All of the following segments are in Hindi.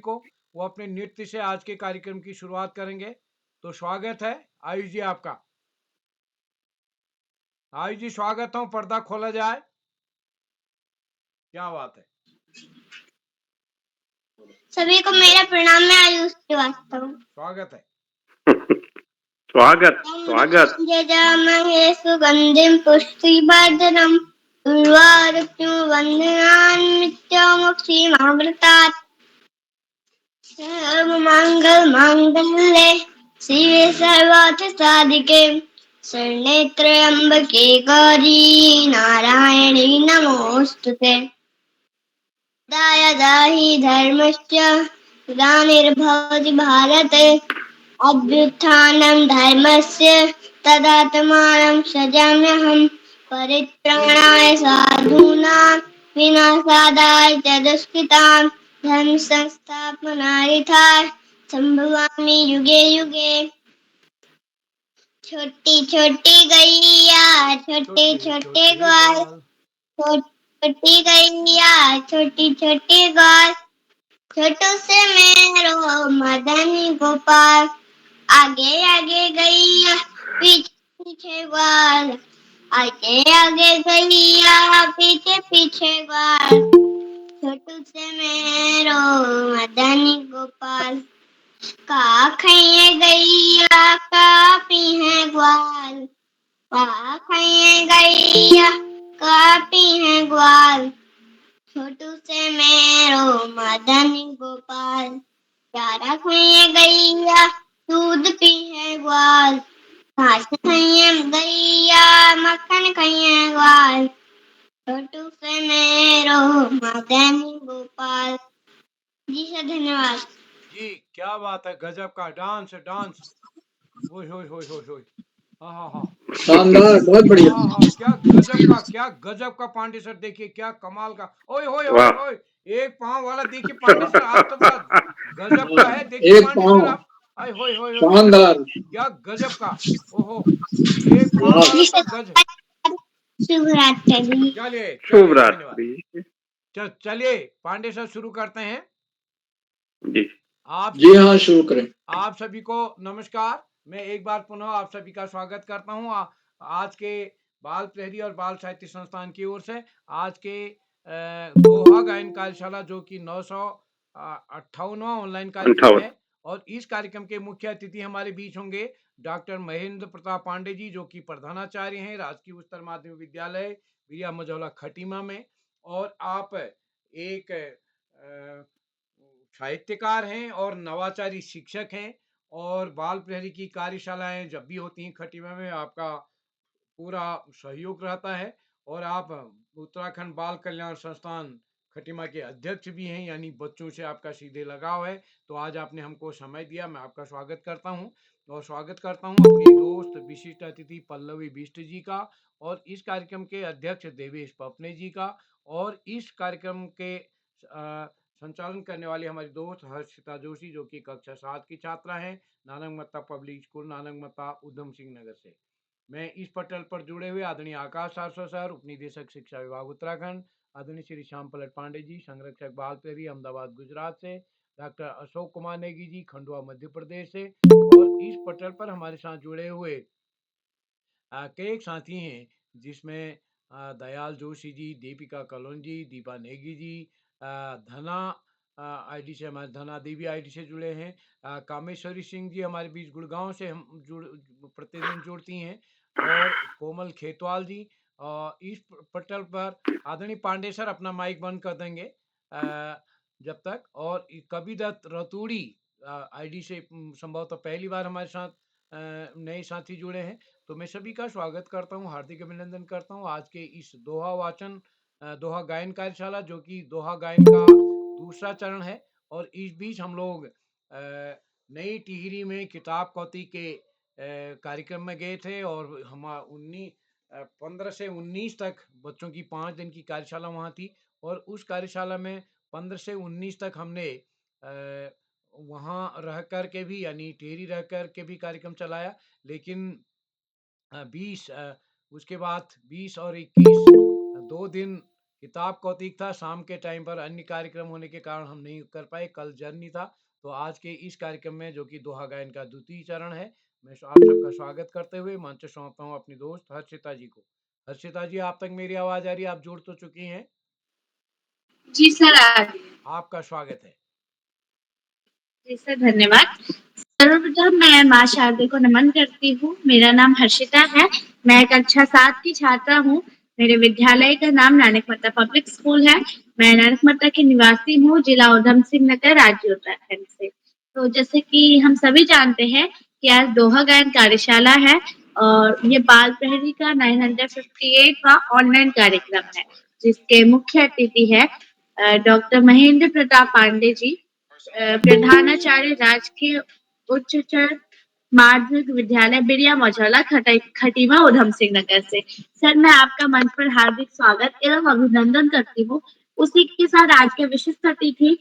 को। वो अपने नृत्य से आज के कार्यक्रम की शुरुआत करेंगे। तो स्वागत है आयुष जी आपका। आयुष जी स्वागत हो, पर्दा खोला जाए। क्या बात है। सभी को मेरा प्रणाम। मैं आयुष श्रीवास्तव। स्वागत है। स्वागत स्वागत। यजामहे सुगंधिं पुष्टिवर्धनम् उर्वारुक्मिं वन्दनान् नित्यमुक्षीमामृतात्। सर्वमङ्गलमाङ्गल्ये शिवे सर्वार्थसाधिके शरण्ये त्र्यम्बके गौरी नारायणी नमोऽस्तुते। यदा हि धर्मस्य ग्लानिर्भवति भारत अभ्युत्थानं धर्मस्य तदात्मानं सृजाम्यहम्। परित्राणाय साधूनां विनाशाय च दुष्कृतां धर्म संस्थापनार्थाय संभवामि युगे युगे। छोटी छोटी गैया छोटे छोटे ग्वाल, छोटी गैया छोटी छोटी ग्वाल, छोटू से मेरो मदनी गोपाल। आगे आगे गैया पीछे पीछे ग्वाल, आगे आगे गैया पीछे पीछे ग्वाल, छोटू से मेरो मदनी गोपाल। का खइए गैया का पीहे ग्वाल, का खइए गैया का पीहे ग्वाल, छोटू से मेरो मदनी गोपाल। चारा खइए गैया दूध पीहे ग्वाल, घास खइए गैया मक्खन खइए ग्वाल, छोटू से मेरो मदनी गोपाल। जी सर धन्यवाद। जी क्या बात है, गजब का डांस डांस। ओए होए होए होए होए। हाँ हाँ हाँ शानदार, बहुत बढ़िया। हाँ हाँ, क्या गजब का पांडे सर, देखिए क्या कमाल का। ओए होए होए वाह। होए, एक पांव वाला देखिए पांडे सर, आप तो बड़ा गजब का है। देखिए एक पांडे पाँव, सर आप, अरे होए होए होए, शानदार। क्या गजब का। ओहो, एक पांव वाला तो गजब। शुभ रात्रि। चलिए शुभ चलिए धन्यवाद। रात्रि। चलिए पांडे सर शुरू करते हैं। जी आप जी हाँ, शुरू करें। आप सभी को नमस्कार। मैं एक बार पुनः आप सभी का स्वागत करता हूं आज के बाल प्रहरी और बाल साहित्य संस्थान की ओर से। आज के दोहा गायन कार्यशाला जो कि 958वां ऑनलाइन कार्यक्रम 58। है, और इस कार्यक्रम के मुख्य अतिथि हमारे बीच होंगे डॉक्टर महेंद्र प्रताप पांडे जी, जो कि प्रधानाचार्य हैं राजकीय उच्चतर माध्यमिक विद्यालय वीरिया मझौला खटीमा में, और आप एक साहित्यकार हैं और नवाचारी शिक्षक हैं, और बाल प्रहरी की कार्यशालाएं जब भी होती हैं खटीमा में आपका पूरा सहयोग रहता है, और आप उत्तराखंड बाल कल्याण संस्थान खटीमा के अध्यक्ष भी हैं, यानी बच्चों से आपका सीधे लगाव है। तो आज आपने हमको समय दिया, मैं आपका स्वागत करता हूं, और स्वागत करता हूं अपने दोस्त विशिष्ट अतिथि पल्लवी बिष्ट जी का, और इस कार्यक्रम के अध्यक्ष देवेश पपने जी का, और इस कार्यक्रम के संचालन करने वाली हमारी दोस्त हर्षिता जोशी, जो कि कक्षा 7 की छात्रा हैं, नानक मत्ता पब्लिक स्कूल नानक मत्ता उधम सिंह नगर से। मैं इस पटल पर जुड़े हुए आदरणीय आकाश सारस्वत सर, उपनिदेशक शिक्षा विभाग उत्तराखंड, आदरणीय श्री श्याम पलट पांडे जी, संरक्षक बाल प्रहरी अहमदाबाद गुजरात से, डॉक्टर अशोक कुमार नेगी जी खंडवा मध्य प्रदेश से, और इस पटल पर हमारे साथ जुड़े हुए कई साथी हैं, जिसमें दयाल जोशी जी, दीपिका कलोंजी, दीपा नेगी जी, धना आईडी से, हमारे धना देवी आईडी से जुड़े हैं, कामेश्वरी सिंह जी हमारे बीच गुड़गांव से हम प्रतिदिन जुड़ती हैं, और कोमल खेतवाल जी। इस पटल पर आदरणीय पांडे सर अपना माइक बंद कर देंगे जब तक, और कवि दत्त रतूड़ी आईडी से संभवतः पहली बार हमारे साथ नए साथी जुड़े हैं। तो मैं सभी का स्वागत करता हूं, हार्दिक अभिनंदन करता हूं आज के इस दोहा वाचन दोहा गायन कार्यशाला, जो कि दोहा गायन का दूसरा चरण है। और इस बीच हम लोग नई टिहरी में किताब कौती के कार्यक्रम में गए थे, और हम 15 से 19 तक बच्चों की 5 दिन की कार्यशाला वहाँ थी, और उस कार्यशाला में 15 से 19 तक हमने वहाँ रह कर के भी, यानी टिहरी रह कर के भी कार्यक्रम चलाया। लेकिन 20 उसके बाद 20 और 21 2 दिन किताब कौतिक था, शाम के टाइम पर अन्य कार्यक्रम होने के कारण हम नहीं कर पाए, कल जर्नी था। तो आज के इस कार्यक्रम में जो कि दोहा गायन का द्वितीय चरण है, मैं आप सबका स्वागत करते हुए मंच सौंपता हूँ अपनी दोस्त हर्षिता जी को। हर्षिता जी, आप तक मेरी आवाज़ आ रही है? आप जुड़ तो चुकी हैं? जी सर, आ रही है। आपका स्वागत है। जी सर, धन्यवाद। सर्वप्रथम मैं माँ शारदे को नमन करती हूँ। मेरा नाम हर्षिता है। मैं कक्षा 7 की छात्रा हूँ। मेरे विद्यालय का नाम नानक मत्ता पब्लिक स्कूल है। मैं नानक मत्ता की निवासी हूँ, जिला उधम सिंह नगर, राज्य उत्तराखंड से। तो जैसे कि हम सभी जानते हैं कि आज दोहा गायन कार्यशाला है और ये बाल प्रहरी का 958वां ऑनलाइन कार्यक्रम है, जिसके मुख्य अतिथि है डॉक्टर महेंद्र प्रताप पांडे जी, प्रधानाचार्य राजकीय उच्चतर माध्यमिक विद्यालय बिरिया मौजौला, खटीमा, उधम सिंह नगर से। सर, मैं आपका मंच पर हार्दिक स्वागत एवं अभिनंदन करती हूँ। उसी के साथ आज के विशिष्ट अतिथि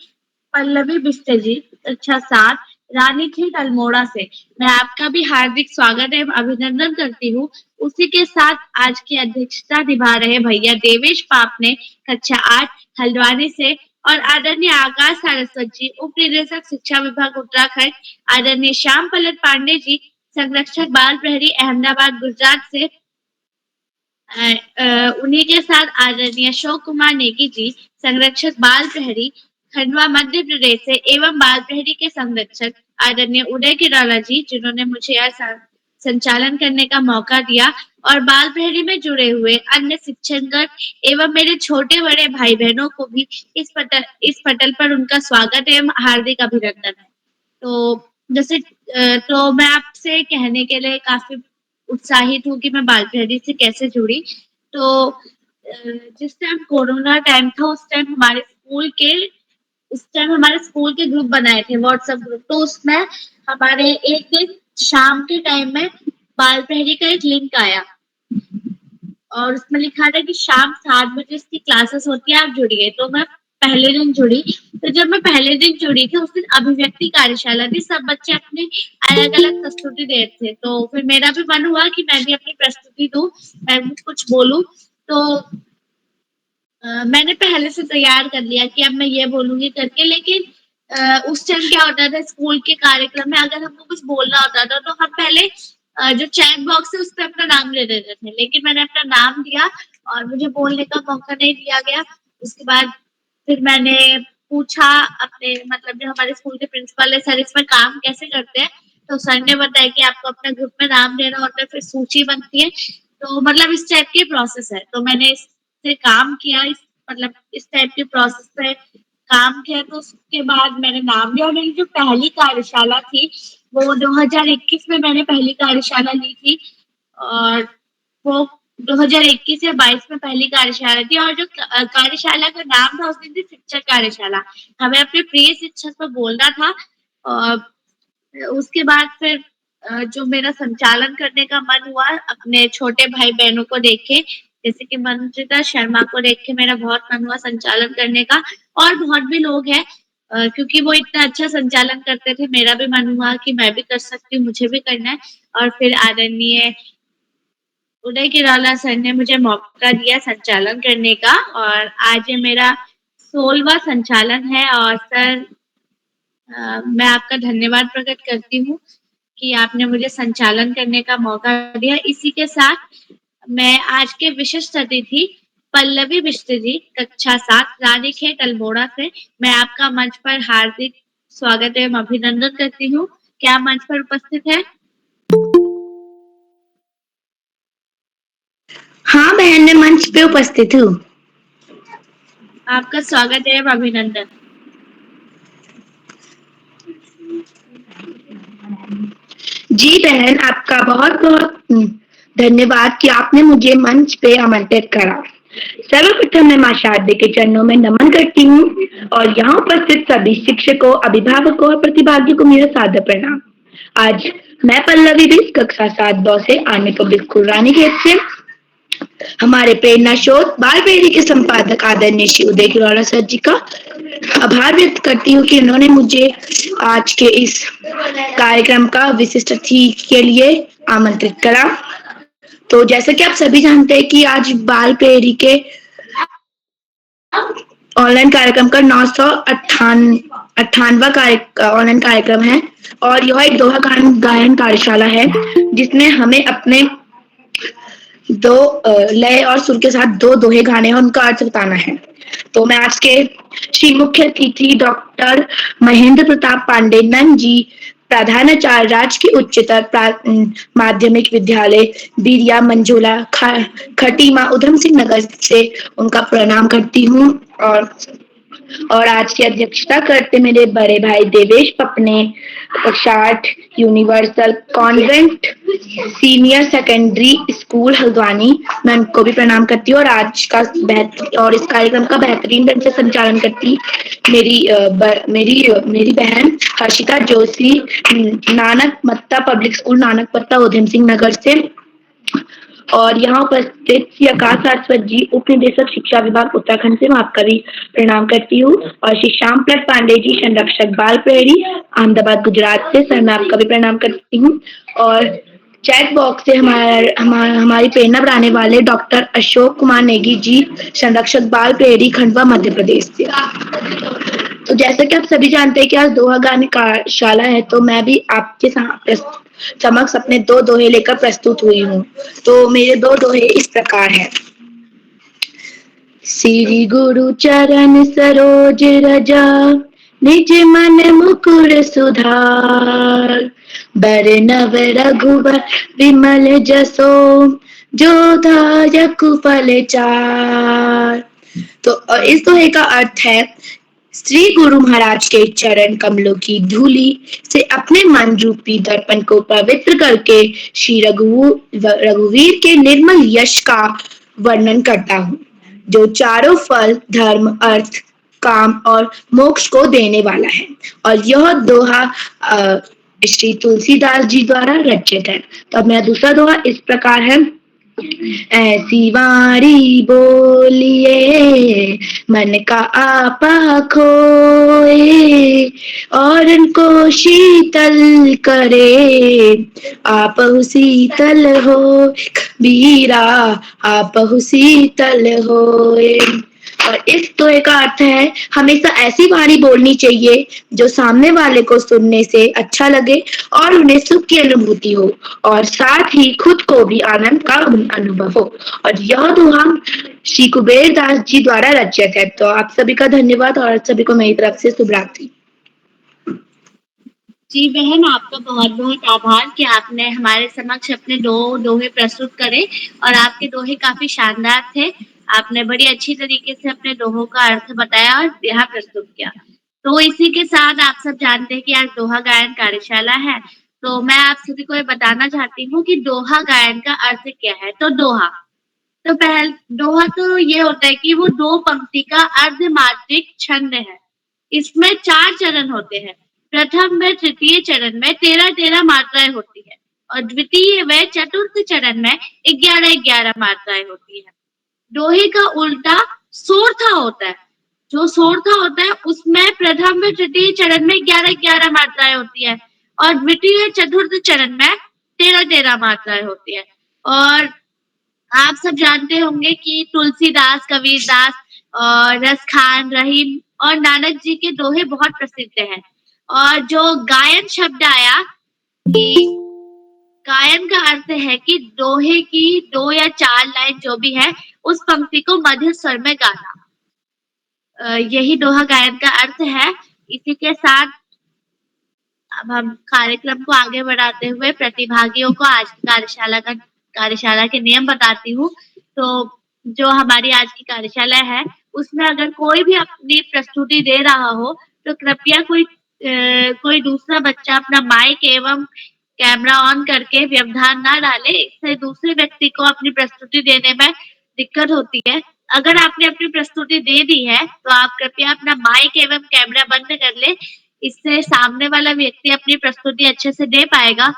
पल्लवी बिष्ट जी, कक्षा 7, रानीखेत अल्मोड़ा से। मैं आपका भी हार्दिक स्वागत एवं अभिनंदन करती हूँ। उसी के साथ आज की अध्यक्षता निभा रहे भैया देवेश पापने, कक्षा 8, हल्द्वानी से, और आदरणीय आकाश सारस्वत जी, उप निदेशक शिक्षा विभाग उत्तराखंड, आदरणीय श्याम पल्लव पांडे जी, संरक्षक बाल प्रहरी, अहमदाबाद, गुजरात से। उन्हीं के साथ आदरणीय अशोक कुमार नेगी जी, संरक्षक बाल प्रहरी, खंडवा, मध्य प्रदेश से, एवं बाल प्रहरी के संरक्षक आदरणीय उदय किराला जी, जिन्होंने मुझे यह संचालन करने का मौका दिया, और बाल प्रहरी में जुड़े हुए अन्य शिक्षकगण एवं मेरे छोटे बड़े भाई बहनों को भी इस पटल पर उनका स्वागत एवं हार्दिक अभिनंदन है। तो जैसे तो मैं आपसे कहने के लिए काफी उत्साहित हूँ कि मैं बाल प्रहरी से कैसे जुड़ी। तो जिस टाइम कोरोना टाइम था, उस टाइम हमारे स्कूल के ग्रुप बनाए थे, व्हाट्सएप ग्रुप। तो उसमें हमारे एक दिन शाम के टाइम में बाल प्रहरी का एक लिंक आया और उसमें लिखा था कि शाम 7 बजे इसकी क्लासेस होती है, आप जुड़िए। तो मैं पहले दिन जुड़ी। तो जब मैं पहले दिन जुड़ी थी, उस दिन अभिव्यक्ति कार्यशाला थी, सब बच्चे अपनी अलग अलग प्रस्तुति दे रहे थे। तो फिर मेरा भी मन हुआ कि मैं भी अपनी प्रस्तुति दूं, मैं भी कुछ बोलूं। तो मैंने पहले से तैयार कर लिया कि अब मैं ये बोलूंगी करके। लेकिन उस टाइम क्या होता था, स्कूल के कार्यक्रम में अगर हमको कुछ बोलना होता था तो हम पहले जो चैट बॉक्स है उस पर अपना नाम ले देते थे। लेकिन मैंने अपना नाम दिया और मुझे बोलने का मौका नहीं दिया गया। उसके बाद फिर मैंने पूछा अपने, मतलब जो हमारे स्कूल के प्रिंसिपल है, सर इसमें काम कैसे करते हैं? तो सर ने बताया कि आपको अपने ग्रुप में नाम देना होता है, फिर सूची बनती है। तो मतलब इस टाइप की प्रोसेस है। तो मैंने से काम किया, मतलब इस टाइप के प्रोसेस पे काम किया। तो उसके बाद मैंने नाम लिया और मेरी जो पहली कार्यशाला थी वो 2021 में मैंने पहली कार्यशाला ली थी, और वो 2021 या 22 में पहली कार्यशाला थी। और जो कार्यशाला का नाम था उस दिन थी शिक्षक कार्यशाला। हमें अपने प्रिय शिक्षक पर बोलना था। और उसके बाद फिर जो मेरा संचालन करने का मन हुआ अपने छोटे भाई बहनों को देख के, जैसे कि मंजिता शर्मा को देख के मेरा बहुत मन हुआ संचालन करने का। और बहुत भी लोग हैं, क्योंकि वो इतना अच्छा संचालन करते थे, मेरा भी मन हुआ कि मैं भी कर सकती हूँ, मुझे भी करना है। और फिर आदरणीय उदय किराला सर ने मुझे मौका दिया संचालन करने का, और आज ये मेरा 16वां संचालन है। और सर, मैं आपका धन्यवाद प्रकट करती हूँ कि आपने मुझे संचालन करने का मौका दिया। इसी के साथ मैं आज के विशिष्ट अतिथि पल्लवी बिष्ट जी, कक्षा 7, रानीखेत अल्मोड़ा से, मैं आपका मंच पर हार्दिक स्वागत एवं अभिनंदन करती हूँ। क्या मंच पर उपस्थित है? हाँ बहन, मैं मंच पे उपस्थित हूँ। आपका स्वागत एवं अभिनंदन। जी बहन, आपका बहुत बहुत धन्यवाद कि आपने मुझे मंच पे आमंत्रित करा। सर्वप्रथम मैं माँ शारदे के चरणों में नमन करती हूँ और यहाँ उपस्थित सभी शिक्षकों, अभिभावकों और प्रतिभागियों को मेरा सादर प्रणाम। आज मैं पल्लवी बिष्ट, कक्षा 7 ब से, आने पब्लिक स्कूल रानीखेत से, हमारे प्रेरणा स्रोत बाल प्रहरी के संपादक आदरणीय श्री उदय किराला सर जी का आभार व्यक्त करती हूँ कि उन्होंने मुझे आज के इस कार्यक्रम का विशिष्ट अतिथि के लिए आमंत्रित करा। तो जैसा कि आप सभी जानते हैं कि आज बाल प्रहरी के ऑनलाइन कार्यक्रम का 998वां ऑनलाइन कार्यक्रम है और यह एक दोहा गायन कार्यशाला है जिसमें हमें अपने दो लय और सुर के साथ दो दोहे गाने हैं, उनका अर्थ बताना है। तो मैं आज के श्री मुख्य अतिथि डॉक्टर महेंद्र प्रताप पांडे नंद जी, प्रधानाचार्य राजकीय उच्चतर माध्यमिक विद्यालय बिरिया मंझोला खटीमा उधम सिंह नगर से उनका प्रणाम करती हूँ और आज की अध्यक्षता करते मेरे बड़े भाई देवेश पपने शार्ट universal convent senior secondary school Haldwani, मैं उनको भी प्रणाम करती हूँ और आज का और इस कार्यक्रम का बेहतरीन ढंग से संचालन करती मेरी बहन हर्षिता जोशी, नानक मत्ता पब्लिक स्कूल नानक मत्ता उधम सिंह नगर से। और यहाँ उपस्थित श्री आकाश सारस्वत जी, उप निदेशक शिक्षा विभाग उत्तराखंड से, मैं आपका भी प्रणाम करती हूँ। और श्री श्याम प्रसाद पांडे जी, संरक्षक बाल प्रहरी अहमदाबाद गुजरात से, सर मैं आपका भी प्रणाम करती हूँ। और चैट बॉक्स से हमारी प्रेरणा बढ़ाने वाले डॉक्टर अशोक कुमार नेगी जी, संरक्षक बाल प्रहरी खंडवा मध्य प्रदेश से। तो जैसा कि आप सभी जानते हैं कि आज दोहा गान कार्यशाला है, तो मैं भी आपके समक्ष अपने दो दोहे लेकर प्रस्तुत हुई हूँ। तो मेरे दो दोहे इस प्रकार हैं। श्री गुरु चरण सरोज रजा, निज मन मुकुर सुधार, बरनव रघुबर विमल जसो, जो दायक फल चार। तो इस दोहे का अर्थ है, श्री गुरु महाराज के चरण कमलों की धूली से अपने मन रूपी दर्पण को पवित्र करके श्री रघुवीर के निर्मल यश का वर्णन करता हूँ, जो चारों फल धर्म अर्थ काम और मोक्ष को देने वाला है। और यह दोहा श्री तुलसीदास जी द्वारा रचित है। तो अब मेरा दूसरा दोहा इस प्रकार है। ऐसी वाणी बोलिए मन का आपा खोए, और उनको शीतल करे, आपहु शीतल हो कबीरा, आपहु शीतल होए। और इस दोहे का अर्थ है, हमेशा ऐसी वाणी बोलनी चाहिए जो सामने वाले को सुनने से अच्छा लगे और उन्हें सुख की अनुभूति हो और साथ ही खुद को भी आनंद का अनुभव हो। और यह दोहा श्री कुबेर दास जी द्वारा रचित है। तो आप सभी का धन्यवाद और सभी को मेरी तरफ से शुभ रात्रि। जी बहन, आपका बहुत बहुत आभार कि आपने हमारे समक्ष अपने दो दोहे प्रस्तुत करे और आपके दोहे काफी शानदार थे। आपने बड़ी अच्छी तरीके से अपने दोहों का अर्थ बताया और यहाँ प्रस्तुत किया। तो इसी के साथ आप सब जानते हैं कि आज दोहा गायन कार्यशाला है, तो मैं आप सभी को ये बताना चाहती हूँ कि दोहा गायन का अर्थ क्या है। तो दोहा तो ये होता है कि वो दो पंक्ति का अर्धमात्रिक छंद है। इसमें 4 चरण होते हैं। प्रथम व तृतीय चरण में 13-13 मात्राएं होती है और द्वितीय व चतुर्थ चरण में 11-11 मात्राएं होती है। दोहे का उल्टा सोरठा होता है। जो सोरठा होता है उसमें प्रथम व तृतीय चरण में 11-11 मात्राएं होती है और द्वितीय चतुर्थ चरण में 13-13 मात्राएं होती है। और आप सब जानते होंगे कि तुलसीदास, कबीरदास और रसखान, रहीम और नानक जी के दोहे बहुत प्रसिद्ध हैं। और जो गायन शब्द आया, कि गायन का अर्थ है कि दोहे की 2 या 4 लाइन जो भी है उस पंक्ति को मधुर स्वर में गाना, यही दोहा गायन का अर्थ है। इसी के साथ अब हम कार्यक्रम को आगे बढ़ाते हुए प्रतिभागियों को आज की कार्यशाला के नियम बताती हूँ। तो जो हमारी आज की कार्यशाला है उसमें अगर कोई भी अपनी प्रस्तुति दे रहा हो तो कृपया कोई दूसरा बच्चा अपना माइक एवं कैमरा ऑन करके व्यवधान ना डाले। इससे दूसरे व्यक्ति को अपनी प्रस्तुति देने में दिक्कत होती है। अगर आपने अपनी प्रस्तुति दे दी है तो आप कृपया अपना माइक एवं कैमरा बंद कर ले। इससे सामने वाला व्यक्ति अपनी प्रस्तुति अच्छे से दे पाएगा।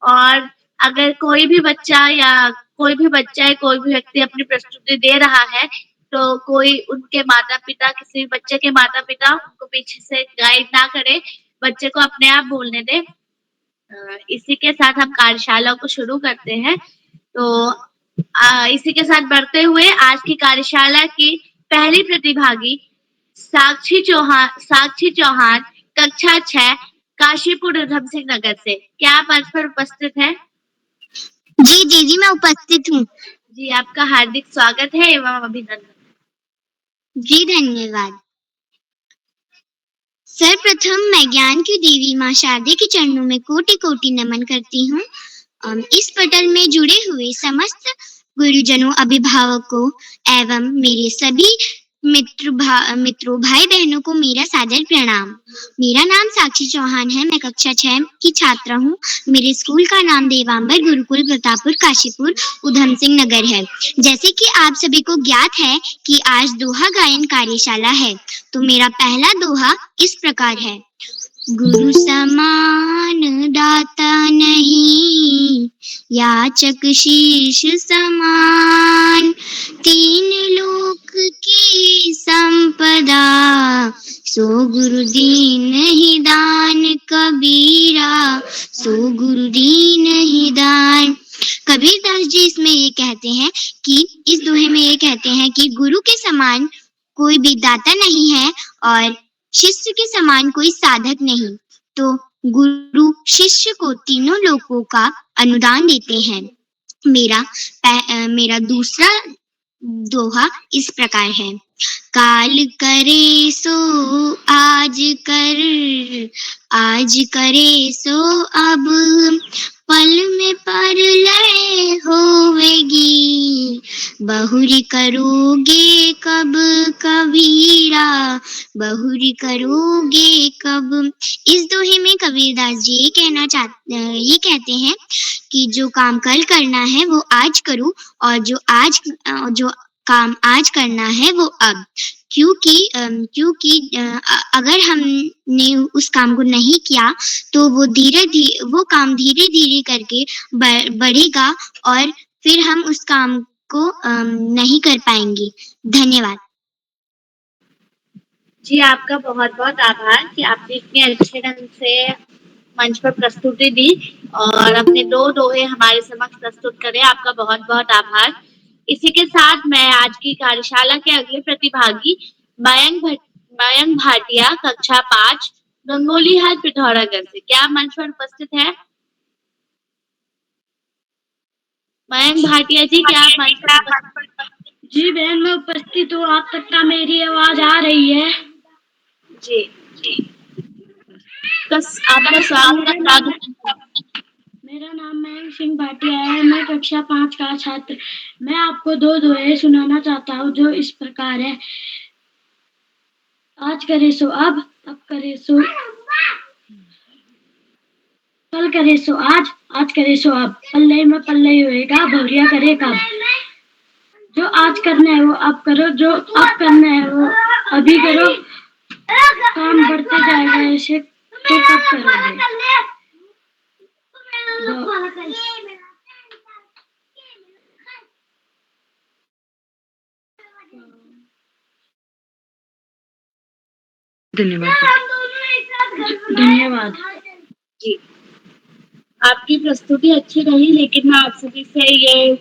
और अगर कोई भी बच्चा या कोई भी व्यक्ति अपनी प्रस्तुति दे रहा है तो कोई उनके माता-पिता, किसी भी बच्चे के माता-पिता उनको पीछे से गाइड ना करे, बच्चे को अपने आप बोलने दे। इसी के साथ हम कार्यशाला को शुरू करते हैं। तो इसी के साथ बढ़ते हुए आज की कार्यशाला की पहली प्रतिभागी साक्षी चौहान कक्षा 6 काशीपुर उधम सिंह नगर से। क्या आप मंच पर उपस्थित हैं? जी दीदी मैं उपस्थित हूँ। जी, आपका हार्दिक स्वागत है एवं अभिनंदन। जी धन्यवाद। सर्वप्रथम मैं ज्ञान की देवी माँ शारदे के चरणों में कोटि कोटि नमन करती हूँ। इस पटल में जुड़े हुए समस्त गुरुजनों, अभिभावकों एवं मेरे सभी मित्रों, भाई बहनों को मेरा सादर प्रणाम। मेरा नाम साक्षी चौहान है। मैं कक्षा 6 की छात्रा हूँ। मेरे स्कूल का नाम देवांबर गुरुकुल प्रतापपुर काशीपुर उधम सिंह नगर है। जैसे कि आप सभी को ज्ञात है कि आज दोहा गायन कार्यशाला है, तो मेरा पहला दोहा इस प्रकार है। गुरु समान दाता नहीं, याचक शीश समान, तीन लोक की संपदा, सो गुरु दीन ही दान कबीरा, सो गुरु दीन ही दान। कबीरदास जी इसमें ये कहते हैं कि इस दोहे में ये कहते हैं कि गुरु के समान कोई भी दाता नहीं है और शिष्य के समान कोई साधक नहीं, तो गुरु शिष्य को तीनों लोकों का अनुदान देते हैं। मेरा दूसरा दोहा इस प्रकार है। काल करे सो आज कर, आज करे सो अब, पल में परलय होवेगी, बहुरी करोगे कब कबीरा, बहुरी करोगे कब। इस दोहे में कबीरदास जी ये कहते हैं कि जो काम कल करना है वो आज करो, और जो काम आज करना है वो अब, क्योंकि अगर हमने उस काम को नहीं किया तो वो काम धीरे धीरे करके बढ़ेगा और फिर हम उस काम को नहीं कर पाएंगे। धन्यवाद। जी, आपका बहुत बहुत आभार कि आपने इतने अच्छे ढंग से मंच पर प्रस्तुति दी और अपने 2 दोहे हमारे समक्ष प्रस्तुत करे। आपका बहुत बहुत आभार। इसी के साथ मैं आज की कार्यशाला के अगले प्रतिभागी मयंक भाटिया कक्षा 5 गंगोली हाट पिथौरागढ़ से। क्या आप मंच पर उपस्थित है? मयंक भाटिया जी, क्या आप मंच पर उपस्थित? जी बहन मैं उपस्थित हूँ। आप तक का मेरी आवाज आ रही है? जी जी। आपका स्वागत। मेरा नाम मयंक सिंह भाटिया है। मैं कक्षा 5 का छात्र। मैं आपको 2 दोहे सुनाना चाहता हूँ जो इस प्रकार है। आज करे सो अब करे सो, कल करे सो आज करे सो अब, पल्ले में पल्ले होएगा, भौरिया करे कब। जो आज करना है वो अब करो, जो अब करना है वो अभी करो। काम बढ़ते जाएगा ऐसे तो कब करोगे। धन्यवाद। जी, आपकी प्रस्तुति अच्छी रही, लेकिन मैं आप सभी से ये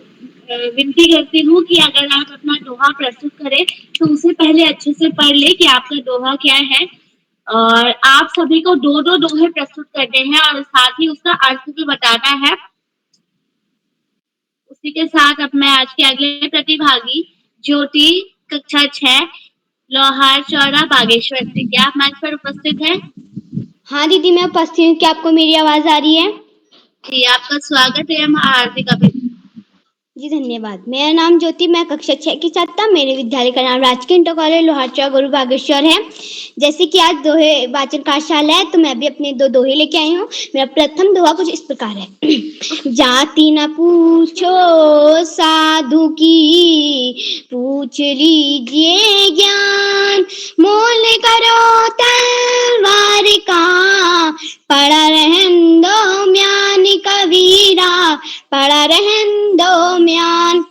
विनती करती हूँ कि अगर आप अपना दोहा प्रस्तुत करें तो उसे पहले अच्छे से पढ़ ले कि आपका दोहा क्या है। और आप सभी को 2 दोहे प्रस्तुत करने हैं और साथ ही उसका अर्थ भी बताना है। उसी के साथ अब मैं आज के अगले प्रतिभागी ज्योति कक्षा 6 लोहार चौरा बागेश्वर से। क्या आप मंच पर उपस्थित हैं? हाँ दीदी मैं उपस्थित हूँ। क्या आपको मेरी आवाज आ रही है? जी, आपका स्वागत है। हार्दिक अभिनंदन। जी धन्यवाद। मेरा नाम ज्योति, मैं कक्षा 6 की छात्रा। मेरे विद्यालय का नाम राजकीय इंटर कॉलेज लोहारचौरा गुरु बागेश्वर है। जैसे कि आज दोहे वाचन कार्यशाला है तो मैं भी अपने 2 दोहे लेके आई हूँ। मेरा प्रथम दोहा कुछ इस प्रकार है। जाति न पूछो साधु की, पूछ लीजिए ज्ञान, मोल करो तलवार का, पड़ा रहन दो म्यान कबीरा, पड़ा रहन दो म्यान।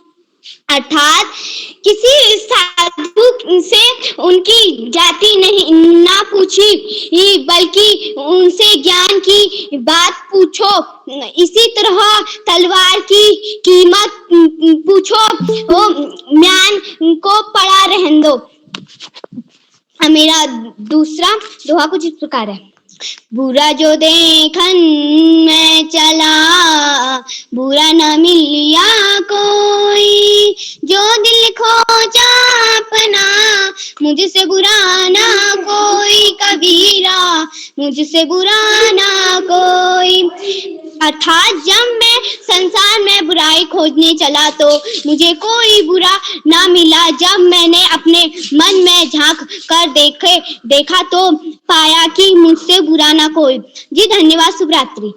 अर्थात किसी साधु से उनकी जाति नहीं ना ना पूछी बल्कि उनसे ज्ञान की बात पूछो। इसी तरह तलवार की कीमत पूछो, वो म्यान को पड़ा रहने दो। मेरा दूसरा दोहा कुछ इस प्रकार है। बुरा जो देखन मैं चला, बुरा न मिलिया कोई, जो दिल खोजा अपना, मुझसे बुरा ना कोई कबीरा, मुझसे बुरा ना कोई। अर्थात जब मैं संसार में बुराई खोजने चला तो मुझे कोई बुरा ना मिला। जब मैंने अपने मन में झांक कर देखा तो पाया कि मुझसे बुरा ना कोई। जी धन्यवाद, शुभ रात्रि।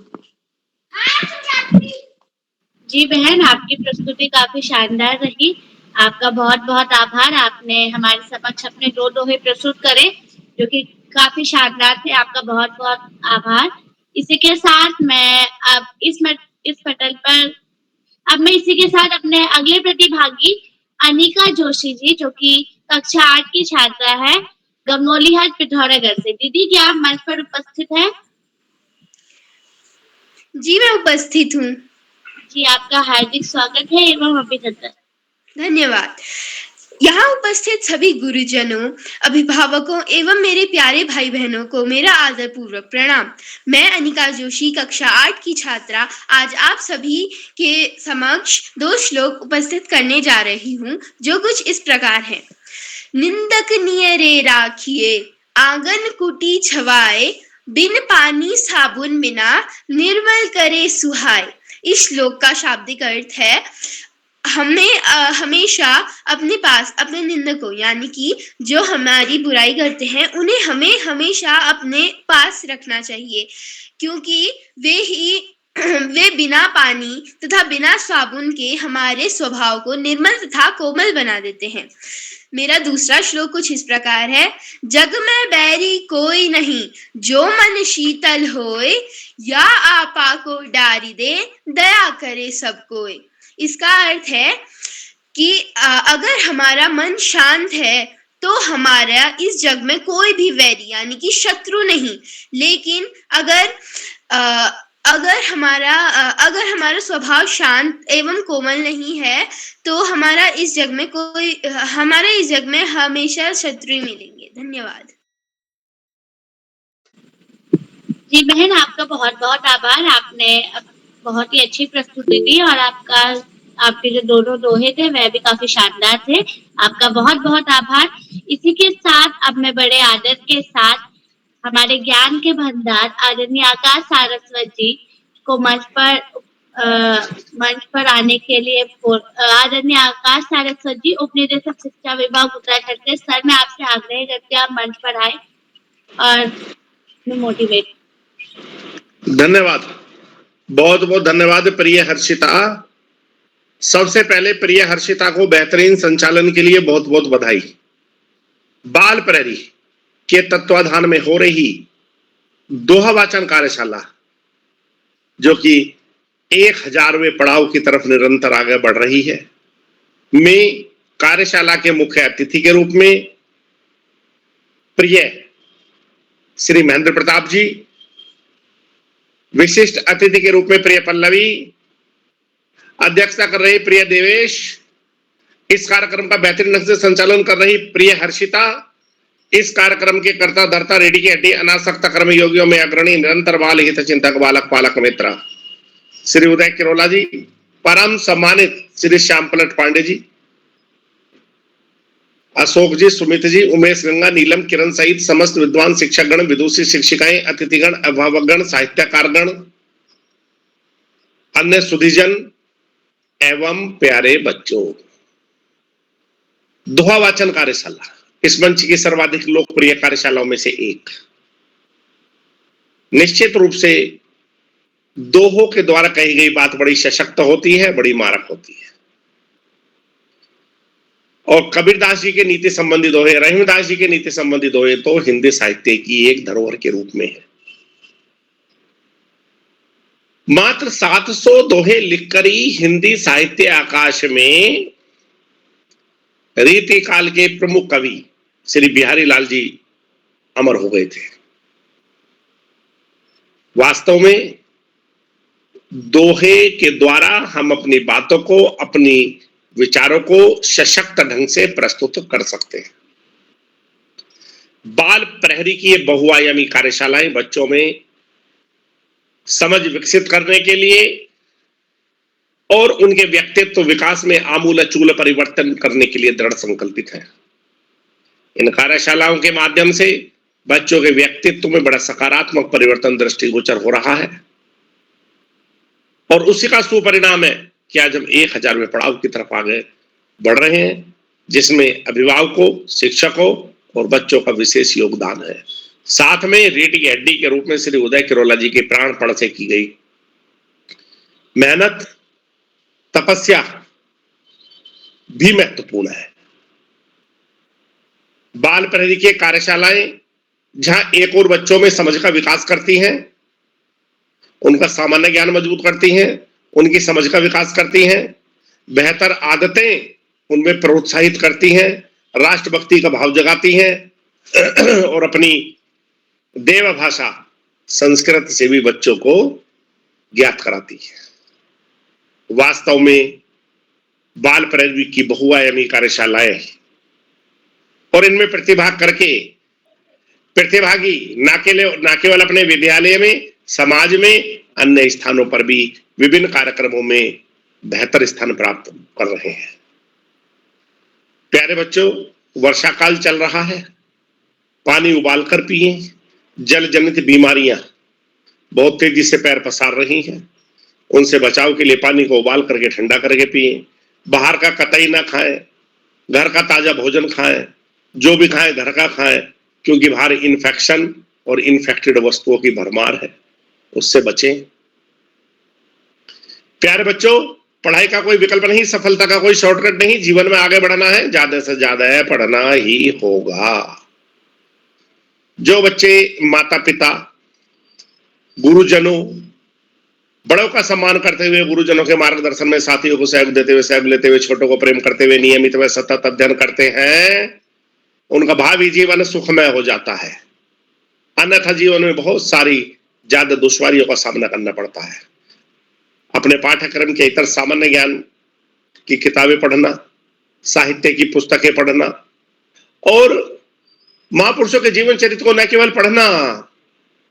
जी बहन, आपकी प्रस्तुति काफी शानदार रही। आपका बहुत बहुत आभार। आपने हमारे समक्ष अपने 2 दोहे प्रस्तुत करे जो कि काफी शानदार थे। आपका बहुत बहुत आभार। इसी के साथ मैं अब इस पटल पर मैं इसी के साथ अपने अगले प्रतिभागी अनिका जोशी जी, जो कि कक्षा 8 की छात्रा है, गंगोलीहाट पिथौरागढ़ से। दीदी, क्या आप मंच पर उपस्थित हैं? जी मैं उपस्थित हूँ। जी, आपका हार्दिक स्वागत है एवं अभिनंदन। धन्यवाद। यहाँ उपस्थित सभी गुरुजनों, अभिभावकों एवं मेरे प्यारे भाई बहनों को मेरा आदरपूर्वक प्रणाम। मैं अनिका जोशी, कक्षा 8 की छात्रा, आज आप सभी के समक्ष 2 श्लोक उपस्थित करने जा रही हूँ, जो कुछ इस प्रकार हैं। निंदक नियरे राखिए, आंगन कुटी छवाए, बिन पानी साबुन बिना, निर्मल करे सुहाए। इस श्लोक का शाब्दिक अर्थ है, हमें हमेशा अपने पास अपने निंदकों यानी कि जो हमारी बुराई करते हैं उन्हें हमें हमेशा अपने पास रखना चाहिए, क्योंकि वे बिना पानी तथा बिना साबुन के हमारे स्वभाव को निर्मल तथा कोमल बना देते हैं। मेरा दूसरा श्लोक कुछ इस प्रकार है। जग में बैरी कोई नहीं, जो मन शीतल होए, या आपा को डारी दे, दया करे सब कोई। इसका अर्थ है कि अगर हमारा मन शांत है तो हमारा इस जग में कोई भी वैरी यानी कि शत्रु नहीं। लेकिन अगर हमारा स्वभाव शांत एवं कोमल नहीं है तो हमारा इस जग में हमेशा शत्रु मिलेंगे। धन्यवाद। जी बहन, आपका बहुत बहुत आभार। आपने बहुत ही अच्छी प्रस्तुति दी और आपके जो 2 दोहे थे वह भी काफी शानदार थे। आपका बहुत बहुत आभार। इसी के साथ अब मैं बड़े आदर के साथ हमारे ज्ञान के भंडार आदरणीय आकाश सारस्वत जी को मंच पर आने के लिए आदरणीय आकाश सारस्वत जी, उप निदेशक शिक्षा विभाग उत्तराखंड के। सर, मैं आपसे आग्रह करती हूँ आप मंच पर आए और मोटिवेट। धन्यवाद, बहुत बहुत धन्यवाद प्रिय हर्षिता। सबसे पहले प्रिय हर्षिता को बेहतरीन संचालन के लिए बहुत बहुत बधाई। बाल प्रहरी के तत्वाधान में हो रही दोहा वाचन कार्यशाला, जो कि 1000वें पड़ाव की तरफ निरंतर आगे बढ़ रही है, में कार्यशाला के मुख्य अतिथि के रूप में प्रिय श्री महेंद्र प्रताप जी, विशिष्ट अतिथि के रूप में प्रिय पल्लवी, अध्यक्षता कर रही प्रिय देवेश, इस कार्यक्रम का बेहतरीन ढंग से संचालन कर रही प्रिय हर्षिता, इस कार्यक्रम के कर्ता धर्ता रेडी की हड्डी अनासक्त कर्म योगियों में अग्रणी निरंतर बाल हित चिंतक बालक पालक मित्र श्री उदय किरोला जी, परम सम्मानित श्री श्याम पलट पांडे जी, अशोक जी, सुमित जी, उमेश गंगा, नीलम, किरण सहित समस्त विद्वान शिक्षकगण, विदुषी शिक्षिकाएं, अतिथिगण, अभिभावकगण, साहित्यकारगण, अन्य सुधीजन एवं प्यारे बच्चों। दोहा वाचन कार्यशाला इस मंच की सर्वाधिक लोकप्रिय कार्यशालाओं में से एक। निश्चित रूप से दोहों के द्वारा कही गई बात बड़ी सशक्त होती है, बड़ी मारक होती है। और कबीरदास जी के नीति संबंधी दोहे, रहीमदास जी के नीति संबंधी दोहे तो हिंदी साहित्य की एक धरोहर के रूप में है। मात्र 700 दोहे लिखकर ही हिंदी साहित्य आकाश में रीति काल के प्रमुख कवि श्री बिहारी लाल जी अमर हो गए थे। वास्तव में दोहे के द्वारा हम अपनी बातों को, अपनी विचारों को सशक्त ढंग से प्रस्तुत कर सकते हैं। बाल प्रहरी की ये बहुआयामी कार्यशालाएं बच्चों में समझ विकसित करने के लिए और उनके व्यक्तित्व विकास में आमूलचूल परिवर्तन करने के लिए दृढ़ संकल्पित है। इन कार्यशालाओं के माध्यम से बच्चों के व्यक्तित्व में बड़ा सकारात्मक परिवर्तन दृष्टिगोचर हो रहा है और उसी का सुपरिणाम है कि आज हम 1000वें पड़ाव की तरफ आगे बढ़ रहे हैं, जिसमें अभिभावकों, शिक्षकों और बच्चों का विशेष योगदान है। साथ में रीढ़ की हड्डी के रूप में श्री उदय किरोला जी के प्राणपण से की गई मेहनत, तपस्या भी महत्वपूर्ण है। बाल प्रहरी की कार्यशालाएं जहां एक और बच्चों में समझ का विकास करती हैं, उनका सामान्य ज्ञान मजबूत करती हैं, उनकी समझ का विकास करती हैं, बेहतर आदतें उनमें प्रोत्साहित करती हैं, राष्ट्रभक्ति का भाव जगाती हैं और अपनी देव भाषा संस्कृत से भी बच्चों को ज्ञात कराती है। वास्तव में बाल प्रहरी की बहुआयामी कार्यशालाएं और इनमें प्रतिभाग करके प्रतिभागी न केवल अपने विद्यालय में, समाज में, अन्य स्थानों पर भी विभिन्न कार्यक्रमों में बेहतर स्थान प्राप्त कर रहे हैं। प्यारे बच्चों, वर्षा काल चल रहा है, पानी उबाल कर पिए। जल जनित बीमारियां बहुत तेजी से पैर पसार रही हैं, उनसे बचाव के लिए पानी को उबाल करके ठंडा करके पिए। बाहर का कतई ना खाएं, घर का ताजा भोजन खाएं, जो भी खाएं घर का खाएं, क्योंकि बाहर इन्फेक्शन और इन्फेक्टेड वस्तुओं की भरमार है, उससे बचें। प्यारे बच्चों, पढ़ाई का कोई विकल्प नहीं, सफलता का कोई शॉर्टकट नहीं। जीवन में आगे बढ़ना है, ज्यादा से ज्यादा पढ़ना ही होगा। जो बच्चे माता पिता, गुरुजनों, बड़ों का सम्मान करते हुए, गुरुजनों के मार्गदर्शन में साथियों को सहयोग देते हुए, सहयोग लेते हुए, छोटों को प्रेम करते हुए, नियमित व सतत अध्ययन करते हैं, उनका भावी जीवन सुखमय हो जाता है। अन्यथा जीवन में बहुत सारी ज्यादा दुश्वारियों का सामना करना पड़ता है। अपने पाठ्यक्रम के इतर सामान्य ज्ञान की किताबें पढ़ना, साहित्य की पुस्तकें पढ़ना और महापुरुषों के जीवन चरित्र को न केवल पढ़ना,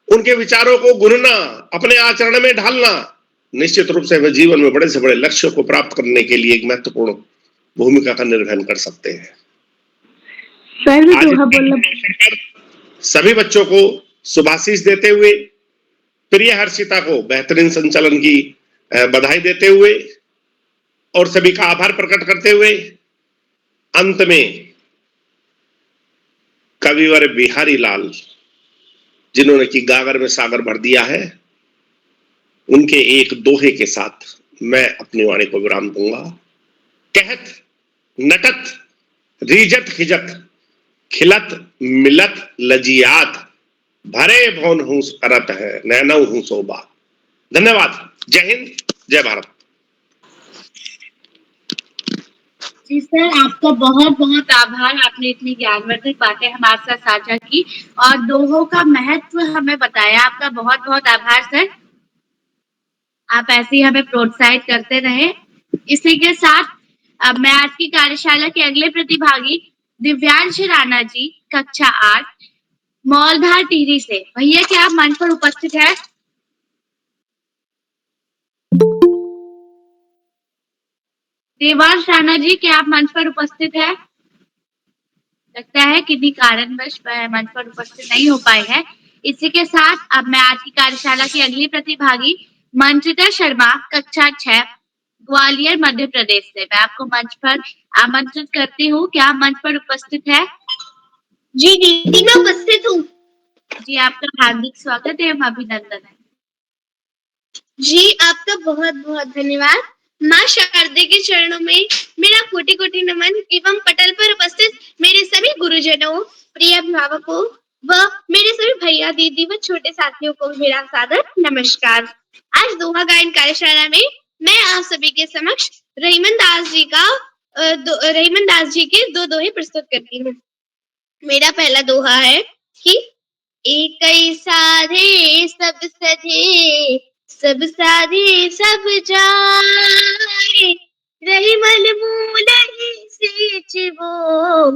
उनके विचारों को गुनना, अपने आचरण में ढालना, निश्चित रूप से वे जीवन में बड़े से बड़े लक्ष्यों को प्राप्त करने के लिए एक महत्वपूर्ण भूमिका का निर्वहन कर सकते हैं। सभी बच्चों को शुभाशीष देते हुए, प्रिय हर्षिता को बेहतरीन संचालन की बधाई देते हुए और सभी का आभार प्रकट करते हुए अंत में कविवर बिहारी लाल, जिन्होंने की गागर में सागर भर दिया है, उनके एक दोहे के साथ मैं अपनी वाणी को विराम दूंगा। कहत नटत रीजत खिजत, खिलत मिलत लजियात, भरे भवन हूं करत है, नैनव हूं सोबा। धन्यवाद। जय हिंद, जय भारत। जी सर, आपका बहुत बहुत आभार। आपने इतनी ज्ञानवर्धक बातें हमारे साथ साझा की और दोहों का महत्व हमें बताया। आपका बहुत बहुत आभार सर। आप ऐसे ही हमें प्रोत्साहित करते रहे। इसी के साथ अब मैं आज की कार्यशाला के अगले प्रतिभागी दिव्यांश राणा जी, कक्षा 8, मौलधार टिहरी से। भैया, क्या आप मंच पर उपस्थित है? देवांश राणा जी, क्या आप मंच पर उपस्थित है? लगता है किन्हीं कारणवश वह मंच पर उपस्थित नहीं हो पाए हैं। इसी के साथ अब मैं आज की कार्यशाला की अगली प्रतिभागी मंत्रिता शर्मा, कक्षा 6, ग्वालियर, मध्य प्रदेश से मैं आपको मंच पर आमंत्रित करती हूँ। क्या आप मंच पर उपस्थित है? जी दीदी, मैं उपस्थित हूँ। जी, आपका हार्दिक स्वागत एवं अभिनंदन है। जी, आपका बहुत बहुत धन्यवाद। माँ शारदे के चरणों में मेरा कोटि कोटि नमन एवं पटल पर उपस्थित मेरे सभी गुरुजनों, प्रिय अभिभावकों व मेरे सभी भैया, दीदी व छोटे साथियों को मेरा सादर नमस्कार। आज दोहा गायन कार्यशाला में मैं आप सभी के समक्ष रहीमन दास जी के दो दोहे प्रस्तुत करती हूँ। मेरा पहला दोहा है, कि एक ही साधे सब सधे, सब साधे सब जाए, रही मन मूल ही सींच वो,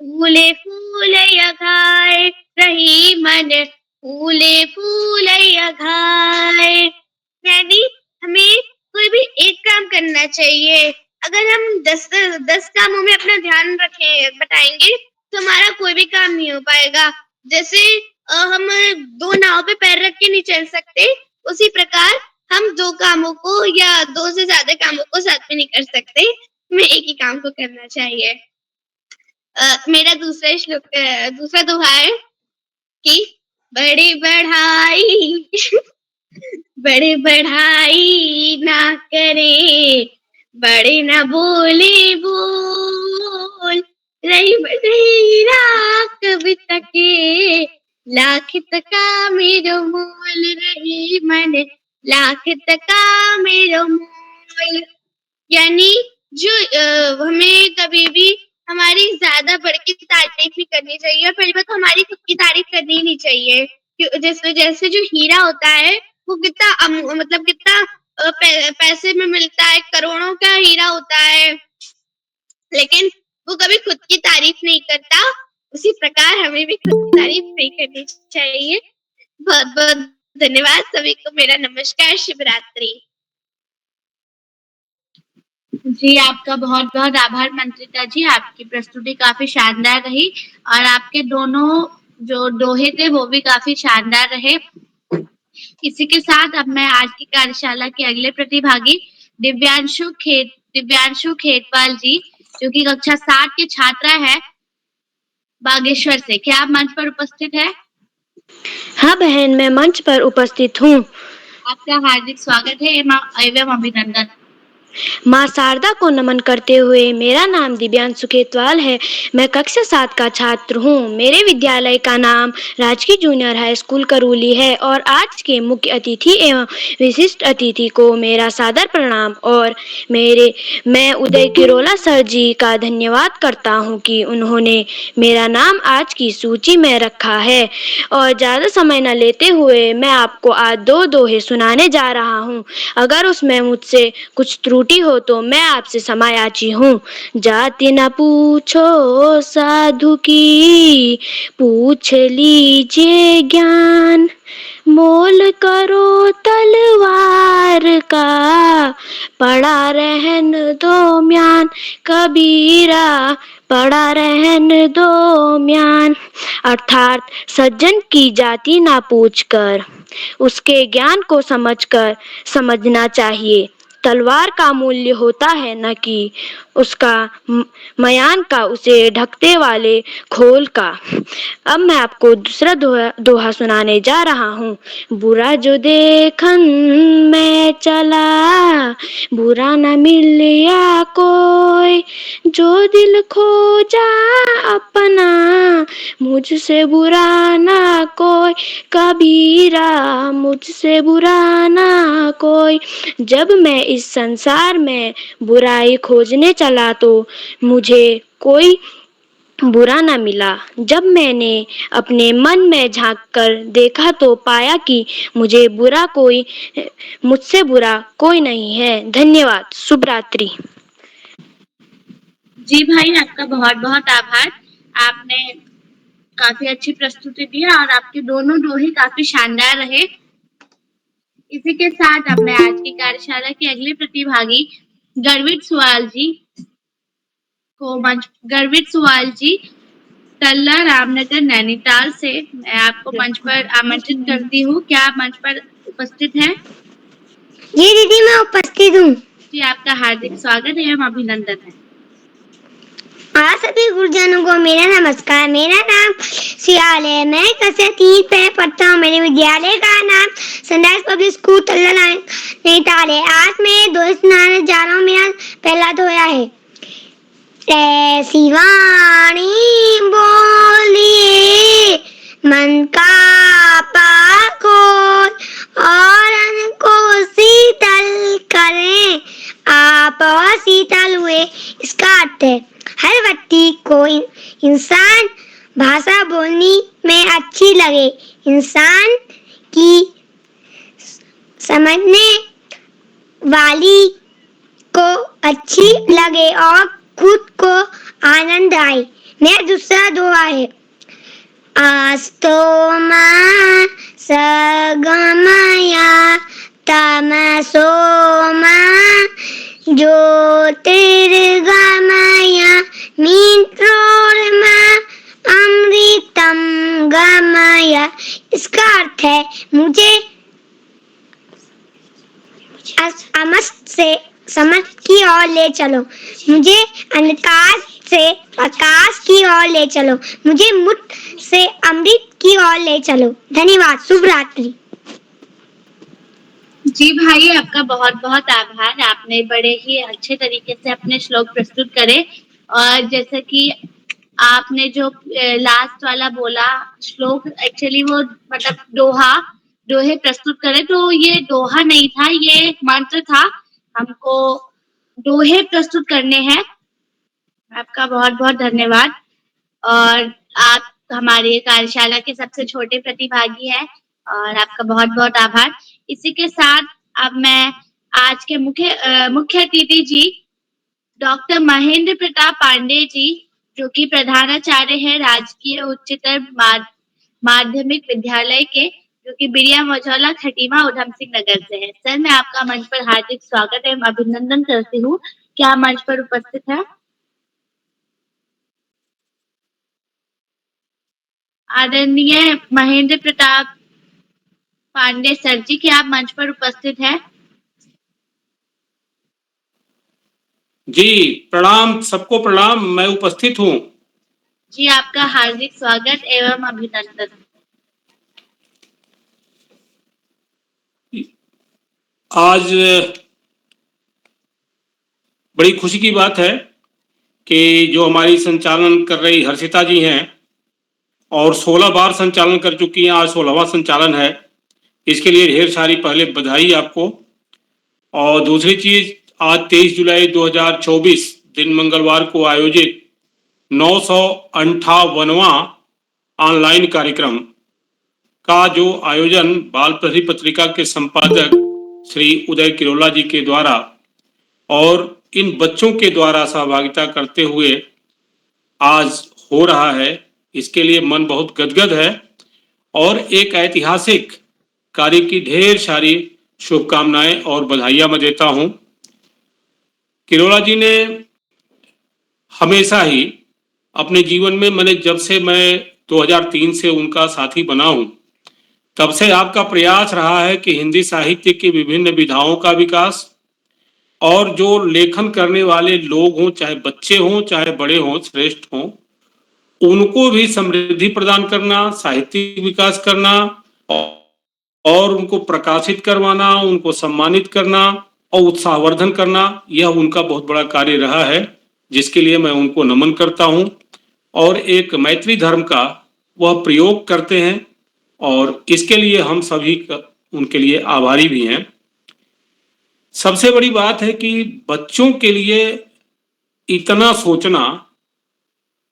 फूले फूल यघाए, रही मन फूले फूल यघाए। यानी हमें कोई भी एक काम करना चाहिए। अगर हम 10 कामों में अपना ध्यान रखें बताएंगे तो हमारा कोई भी काम नहीं हो पाएगा। जैसे हम 2 नाव पे पैर रख के नहीं चल सकते, उसी प्रकार हम 2 कामों को या 2 से ज्यादा कामों को साथ में नहीं कर सकते, हमें एक ही काम को करना चाहिए। मेरा दूसरा दोहा है कि बड़ी बढ़ाई बड़े बढ़ाई ना करे, बड़े ना बोले बोल, रही राख बितके, लाख तका मेरो मोल, रही मन लाख तका मेरो मोल। यानी जो हमें कभी भी हमारी ज्यादा बढ़ के तारीफ नहीं करनी चाहिए, और पहली बात तो हमारी खुद की तारीफ करनी नहीं चाहिए। जैसे जो हीरा होता है वो कितना मतलब कितना पैसे में मिलता है, करोड़ों का हीरा होता है, लेकिन वो कभी खुद की तारीफ नहीं करता। उसी प्रकार हमें भी खुद की तारीफ नहीं करनी चाहिए। बहुत बहुत धन्यवाद सभी को। मेरा नमस्कार, शुभ रात्रि। जी, आपका बहुत बहुत आभार मंत्रिता जी। आपकी प्रस्तुति काफी शानदार रही और आपके दोनों जो दोहे थे वो भी काफी शानदार रहे। इसी के साथ अब मैं आज की कार्यशाला के अगले प्रतिभागी दिव्यांशु खेतवाल जी, जो कि कक्षा 7 के छात्रा है बागेश्वर से। क्या आप मंच पर उपस्थित है? हाँ बहन, मैं मंच पर उपस्थित हूँ। आपका हार्दिक स्वागत है एवं अभिनंदन। माँ शारदा को नमन करते हुए, मेरा नाम दिव्यांशु खेतवाल है। मैं कक्षा 7 का छात्र हूँ। मेरे विद्यालय का नाम राजकीय जूनियर हाई स्कूल करूली है और आज के मुख्य अतिथि एवं विशिष्ट अतिथि को मेरा सादर प्रणाम और मैं उदय किरोला सर जी का धन्यवाद करता हूँ कि उन्होंने मेरा नाम आज की सूची में रखा है। और ज़्यादा समय न लेते हुए मैं आपको आज 2 दोहे सुनाने जा रहा हूँ। अगर उसमें मुझसे कुछ त्रुटि हो तो मैं आपसे क्षमा याची हूँ। जाति न पूछो साधु की, पूछ लीजिए ज्ञान, मोल करो तलवार का, पड़ा रहन दो म्यान, कबीरा पड़ा रहन दो म्यान। अर्थात सज्जन की जाति ना पूछकर उसके ज्ञान को समझना चाहिए। तलवार का मूल्य होता है न कि उसका मयान का, उसे ढकते वाले खोल का। अब मैं आपको दूसरा दोहा सुनाने जा रहा हूँ। बुरा जो देखन में चला, बुरा न मिलिया कोई, जो दिल खोजा अपना, मुझसे बुरा ना कोई, कबीरा मुझसे बुरा ना कोई। जब मैं इस संसार में बुराई खोजने चला तो मुझे कोई बुरा न मिला। जब मैंने अपने मन में झांक कर देखा तो पाया कि मुझसे बुरा कोई नहीं है। धन्यवाद। शुभ रात्रि। जी भाई, आपका बहुत बहुत आभार। आपने काफी अच्छी प्रस्तुति दी और आपके दोनों दोहे काफी शानदार रहे। इसी के साथ अब मैं आज की कार्यशाला के अगले प्रतिभागी गर्वित सुवाल जी तल्ला रामनगर नैनीताल से मैं आपको मंच पर आमंत्रित करती हूँ। क्या आप मंच पर उपस्थित हैं? जी दीदी, मैं उपस्थित हूँ। जी, आपका हार्दिक स्वागत एवं अभिनंदन है। आप सभी गुरुजनों को मेरा नमस्कार। मेरा नाम सियाल है। मैं कक्षा 3 पे पढ़ता हूँ। मेरे विद्यालय का नाम सनराइज पब्लिक स्कूल तल्ला नैनीताल है। आज मैं दोहे सुनाने जा रहा हूँ। मेरा पहला दोहा है। ऐसी वाणी बोलिए मन का पाखोल, और को शीतल करें, आप शीतल हुए। इसका अर्थ है हर व्यक्ति को इंसान भाषा बोलने में अच्छा लगे, इंसान की समझने वाली को अच्छी लगे और खुद को आनंद आए। मेरा दूसरा दोहा है, अस्तो मा सगमया तमसो मा ज्योतिर्गमया मित्रोर्मा अमृतम गमया। इसका अर्थ है मुझे अमस्त से समझ की ओर ले चलो, मुझे अंधकार से प्रकाश की ओर ले चलो, मुझे मुक्त से अमृत की ओर ले चलो। धन्यवाद। शुभ रात्रि। जी भाई, आपका बहुत बहुत आभार। आपने बड़े ही अच्छे तरीके से अपने श्लोक प्रस्तुत करे, और जैसे कि आपने जो लास्ट वाला बोला श्लोक, एक्चुअली वो मतलब दोहे प्रस्तुत करे, तो ये दोहा नहीं था, ये एक मंत्र था। हमको दोहे प्रस्तुत करने हैं। आपका बहुत बहुत धन्यवाद। और आप हमारी कार्यशाला के सबसे छोटे प्रतिभागी हैं, और आपका बहुत बहुत आभार। इसी के साथ अब मैं आज के मुख्य अतिथि जी डॉक्टर महेंद्र प्रताप पांडे जी, जो कि प्रधानाचार्य है राजकीय उच्चतर माध्यमिक विद्यालय के, जो कि बिरिया मझौला खटीमा उधम सिंह नगर से है। सर, मैं आपका मंच पर हार्दिक स्वागत एवं अभिनंदन करती हूँ। क्या आप मंच पर उपस्थित है? आदरणीय महेंद्र प्रताप पांडे सर जी, क्या आप मंच पर उपस्थित हैं? जी प्रणाम, सबको प्रणाम, मैं उपस्थित हूँ। जी, आपका हार्दिक स्वागत एवं अभिनंदन। आज बड़ी खुशी की बात है कि जो हमारी संचालन कर रही हर्षिता जी हैं, और 16 बार संचालन कर चुकी हैं, आज 16वां संचालन है। इसके लिए ढेर सारी पहले बधाई आपको। और दूसरी चीज, आज 23 जुलाई 2024 दिन मंगलवार को आयोजित 958वां ऑनलाइन कार्यक्रम का जो आयोजन बाल प्रहरी पत्रिका के संपादक श्री उदय किरोला जी के द्वारा और इन बच्चों के द्वारा सहभागिता करते हुए आज हो रहा है, इसके लिए मन बहुत गदगद है और एक ऐतिहासिक कार्य की ढेर सारी शुभकामनाएं और बधाइयां मैं देता हूं। किरोला जी ने हमेशा ही अपने जीवन में, जब से मैं 2003 से उनका साथी बना हूं, तब से आपका प्रयास रहा है कि हिंदी साहित्य की विभिन्न विधाओं का विकास और जो लेखन करने वाले लोग हों, चाहे बच्चे हों चाहे बड़े हों, श्रेष्ठ हों, उनको भी समृद्धि प्रदान करना, साहित्यिक विकास करना और उनको प्रकाशित करवाना, उनको सम्मानित करना और उत्साहवर्धन करना, यह उनका बहुत बड़ा कार्य रहा है, जिसके लिए मैं उनको नमन करता हूं। और एक मैत्री धर्म का वह प्रयोग करते हैं और इसके लिए हम सभी उनके लिए आभारी भी हैं। सबसे बड़ी बात है कि बच्चों के लिए इतना सोचना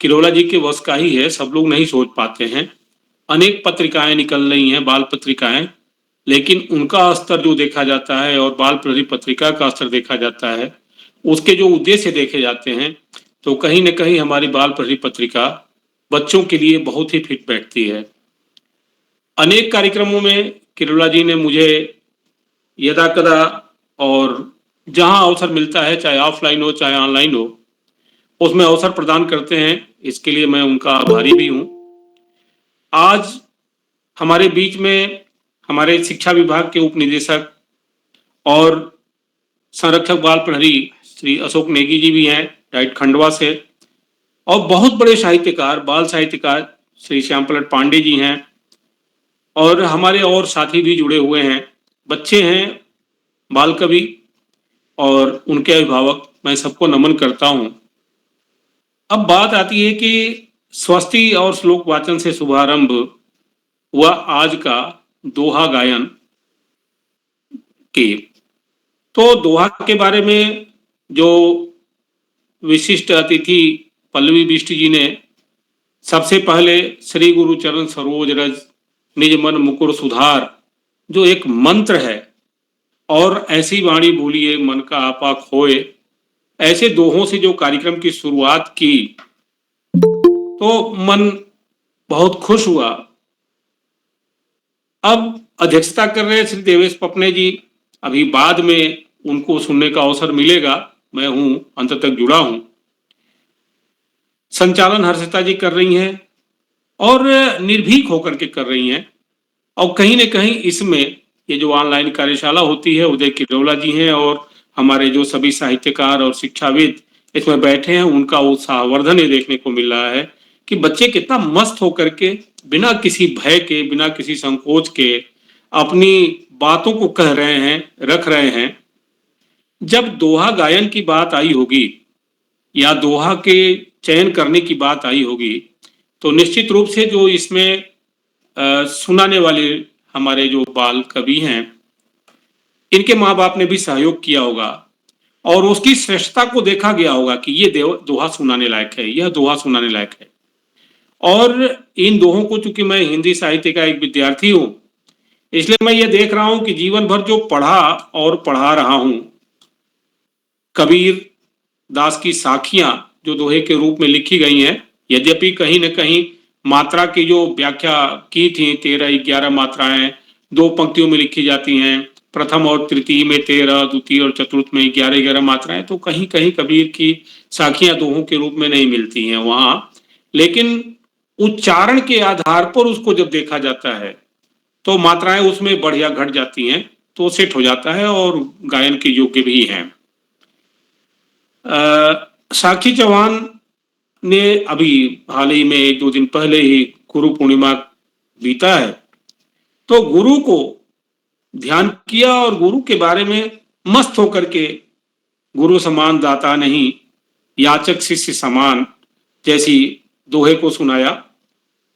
किरोला जी के वश का ही है, सब लोग नहीं सोच पाते हैं। अनेक पत्रिकाएं निकल रही हैं, बाल पत्रिकाएं, लेकिन उनका स्तर जो देखा जाता है और बाल प्रहरी पत्रिका का स्तर देखा जाता है, उसके जो उद्देश्य देखे जाते हैं, तो कहीं न कहीं हमारी बाल प्रहरी पत्रिका बच्चों के लिए बहुत ही फिट बैठती है। अनेक कार्यक्रमों में किरोला जी ने मुझे यदा कदा और जहां अवसर मिलता है, चाहे ऑफलाइन हो चाहे ऑनलाइन हो, उसमें अवसर प्रदान करते हैं। इसके लिए मैं उनका आभारी भी हूं। आज हमारे बीच में हमारे शिक्षा विभाग के उप निदेशक और संरक्षक बाल प्रहरी श्री अशोक नेगी जी भी हैं, डाइट खंडवा से, और बहुत बड़े साहित्यकार, बाल साहित्यकार श्री श्याम पलट पांडे जी हैं, और हमारे और साथी भी जुड़े हुए हैं, बच्चे हैं, बाल कवि और उनके अभिभावक, मैं सबको नमन करता हूं। अब बात आती है कि स्वस्ति और श्लोक वाचन से शुभारंभ हुआ आज का दोहा गायन की। तो दोहा के बारे में जो विशिष्ट अतिथि पल्लवी बिष्ट जी ने सबसे पहले श्री गुरु चरण सरोज रज निज मन मुकुर सुधार, जो एक मंत्र है, और ऐसी वाणी बोलिए मन का आपा खोए, ऐसे दोहों से जो कार्यक्रम की शुरुआत की तो मन बहुत खुश हुआ। अब अध्यक्षता कर रहे श्री देवेश पपने जी, अभी बाद में उनको सुनने का अवसर मिलेगा, मैं हूं अंत तक जुड़ा हूं। संचालन हर्षिता जी कर रही हैं और निर्भीक होकर के कर रही हैं, और कहीं न कहीं इसमें ये जो ऑनलाइन कार्यशाला होती है, उदय किरौला जी हैं और हमारे जो सभी साहित्यकार और शिक्षाविद इसमें बैठे हैं, उनका उत्साहवर्धन ये देखने को मिल रहा है कि बच्चे कितना मस्त होकर के बिना किसी भय के, बिना किसी संकोच के अपनी बातों को कह रहे हैं, रख रहे हैं। जब दोहा गायन की बात आई होगी या दोहा के चयन करने की बात आई होगी, तो निश्चित रूप से जो इसमें सुनाने वाले हमारे जो बाल कवि हैं, इनके माँ बाप ने भी सहयोग किया होगा और उसकी श्रेष्ठता को देखा गया होगा कि ये दोहा सुनाने लायक है, यह दोहा सुनाने लायक है। और इन दोहों को, चूंकि मैं हिंदी साहित्य का एक विद्यार्थी हूं, इसलिए मैं ये देख रहा हूं कि जीवन भर जो पढ़ा और पढ़ा रहा हूं, कबीर दास की साखियां जो दोहे के रूप में लिखी गई हैं, यद्यपि कहीं न कहीं मात्रा की जो व्याख्या की थी, 13-11 मात्राएं 2 पंक्तियों में लिखी जाती हैं, प्रथम और तृतीय में 13, द्वितीय और चतुर्थ में 11-11 मात्राएं, तो कहीं कहीं कबीर की साखियां दोहों के रूप में नहीं मिलती हैं वहां, लेकिन उच्चारण के आधार पर उसको जब देखा जाता है तो मात्राएं उसमें बढ़िया घट जाती हैं, तो सेट हो जाता है और गायन के योग्य भी हैं। साखी चौहान ने अभी हाल ही में 1-2 दिन पहले ही गुरु पूर्णिमा बीता है, तो गुरु को ध्यान किया और गुरु के बारे में मस्त होकर के गुरु समान दाता नहीं, याचक शिष्य समान जैसी दोहे को सुनाया।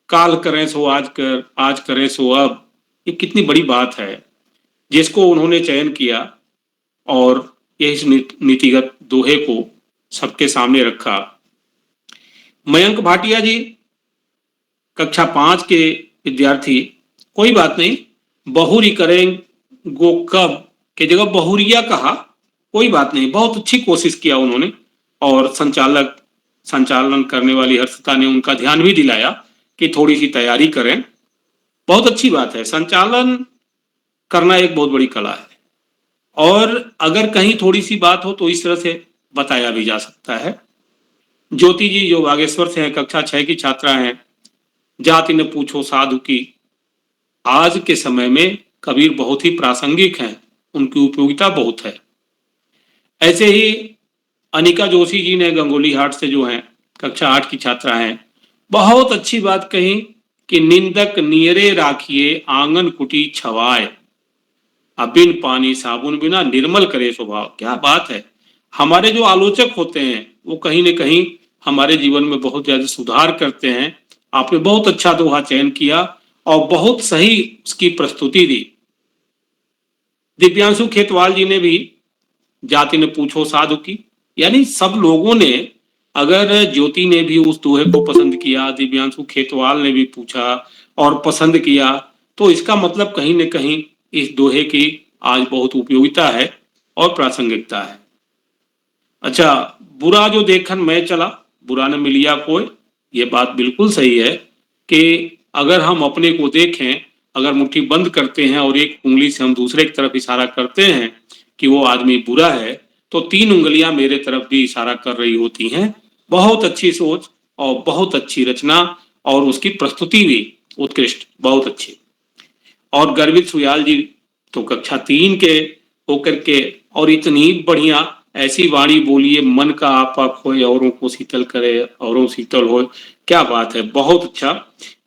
काल करें सो आज कर, आज करें सो अब, ये कितनी बड़ी बात है जिसको उन्होंने चयन किया और ये इस नीतिगत दोहे को सबके सामने रखा। मयंक भाटिया जी कक्षा 5 के विद्यार्थी, कोई बात नहीं, बहुरी करें गो कब के जगह बहुरिया कहा, कोई बात नहीं, बहुत अच्छी कोशिश किया उन्होंने, और संचालन करने वाली हर्षिता ने उनका ध्यान भी दिलाया कि थोड़ी सी तैयारी करें। बहुत अच्छी बात है, संचालन करना एक बहुत बड़ी कला है, और अगर कहीं थोड़ी सी बात हो तो इस तरह से बताया भी जा सकता है। ज्योति जी जो बागेश्वर से हैं, कक्षा 6 की छात्रा हैं, जाति न पूछो साधु की, आज के समय में कबीर बहुत ही प्रासंगिक हैं, उनकी उपयोगिता बहुत है। ऐसे ही अनिका जोशी जी ने गंगोली हाट से जो हैं, कक्षा 8 की छात्रा हैं, बहुत अच्छी बात कही कि निंदक नियरे राखिए आंगन कुटी छवाए, अबिन पानी साबुन बिना निर्मल करे स्वभाव। क्या बात है, हमारे जो आलोचक होते हैं वो कहीं न कहीं हमारे जीवन में बहुत ज्यादा सुधार करते हैं। आपने बहुत अच्छा दोहा चयन किया और बहुत सही उसकी प्रस्तुति दी। दिव्यांशु खेतवाल जी ने भी जाति ने पूछो साधु की, यानी सब लोगों ने, अगर ज्योति ने भी उस दोहे को पसंद किया, दिव्यांशु खेतवाल ने भी पूछा और पसंद किया, तो इसका मतलब कहीं न कहीं इस दोहे की आज बहुत उपयोगिता है और प्रासंगिकता है। अच्छा, बुरा जो देखन मैं चला बुरा न मिलिया कोई, ये बात बिल्कुल सही है कि अगर हम अपने को देखें, अगर मुट्ठी बंद करते हैं और एक उंगली से हम दूसरे की तरफ इशारा करते हैं कि वो आदमी बुरा है, तो 3 उंगलियां मेरे तरफ भी इशारा कर रही होती हैं। बहुत अच्छी सोच और बहुत अच्छी रचना, और उसकी प्रस्तुति भी उत्कृष्ट, बहुत अच्छी। और गर्वित सुयाल जी तो कक्षा 3 के होकर के, और इतनी बढ़िया ऐसी वाणी बोलिए मन का आपा खोए, औरों को शीतल करे औरों शीतल हो, क्या बात है, बहुत अच्छा।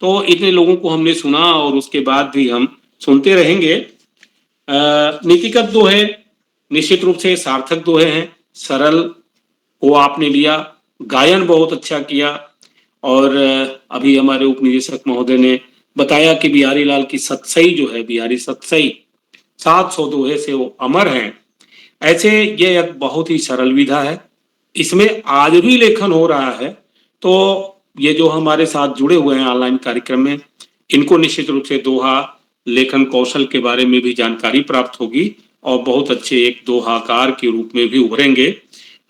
तो इतने लोगों को हमने सुना और उसके बाद भी हम सुनते रहेंगे। नीतिगत दोहे निश्चित रूप से सार्थक दोहे हैं, सरल को आपने लिया, गायन बहुत अच्छा किया, और अभी हमारे उप निदेशक महोदय ने बताया कि बिहारी लाल की सतसई जो है, बिहारी सतसई 700 दोहे से वो अमर हैं। ऐसे ये एक बहुत ही सरल विधा है, इसमें आज भी लेखन हो रहा है। तो ये जो हमारे साथ जुड़े हुए हैं ऑनलाइन कार्यक्रम में, इनको निश्चित रूप से दोहा लेखन कौशल के बारे में भी जानकारी प्राप्त होगी और बहुत अच्छे एक दोहाकार के रूप में भी उभरेंगे।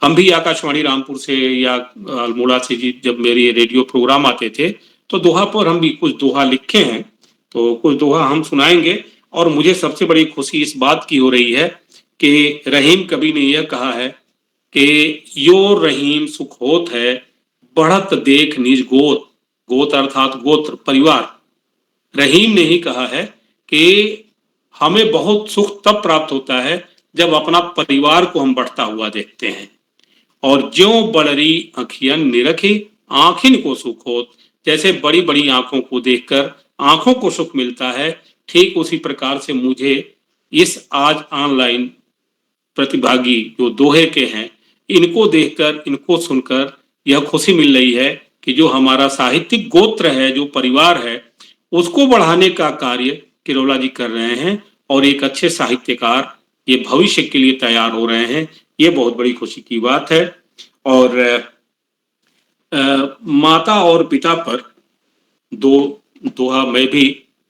हम भी आकाशवाणी रामपुर से या अल्मोड़ा से जब मेरे रेडियो प्रोग्राम आते थे तो दोहा पर हम भी कुछ दोहा लिखे हैं, तो कुछ दोहा हम सुनाएंगे। और मुझे सबसे बड़ी खुशी इस बात की हो रही है कि रहीम कवि ने यह कहा है कि यो रहीम सुख होत है बढ़त देख निज गोत, गोत अर्थात गोत्र परिवार। रहीम ने ही कहा है कि हमें बहुत सुख तब प्राप्त होता है जब अपना परिवार को हम बढ़ता हुआ देखते हैं। और ज्यों बड़री अखियन निरखी आंखिन को सुख होत, जैसे बड़ी बड़ी आंखों को देखकर आंखों को सुख मिलता है, ठीक उसी प्रकार से मुझे इस आज ऑनलाइन प्रतिभागी जो दोहे के हैं इनको देखकर इनको सुनकर यह खुशी मिल रही है कि जो हमारा साहित्यिक गोत्र है, जो परिवार है, उसको बढ़ाने का कार्य किरोला जी कर रहे हैं और एक अच्छे साहित्यकार ये भविष्य के लिए तैयार हो रहे हैं। ये बहुत बड़ी खुशी की बात है। और माता और पिता पर दो दोहा मैं भी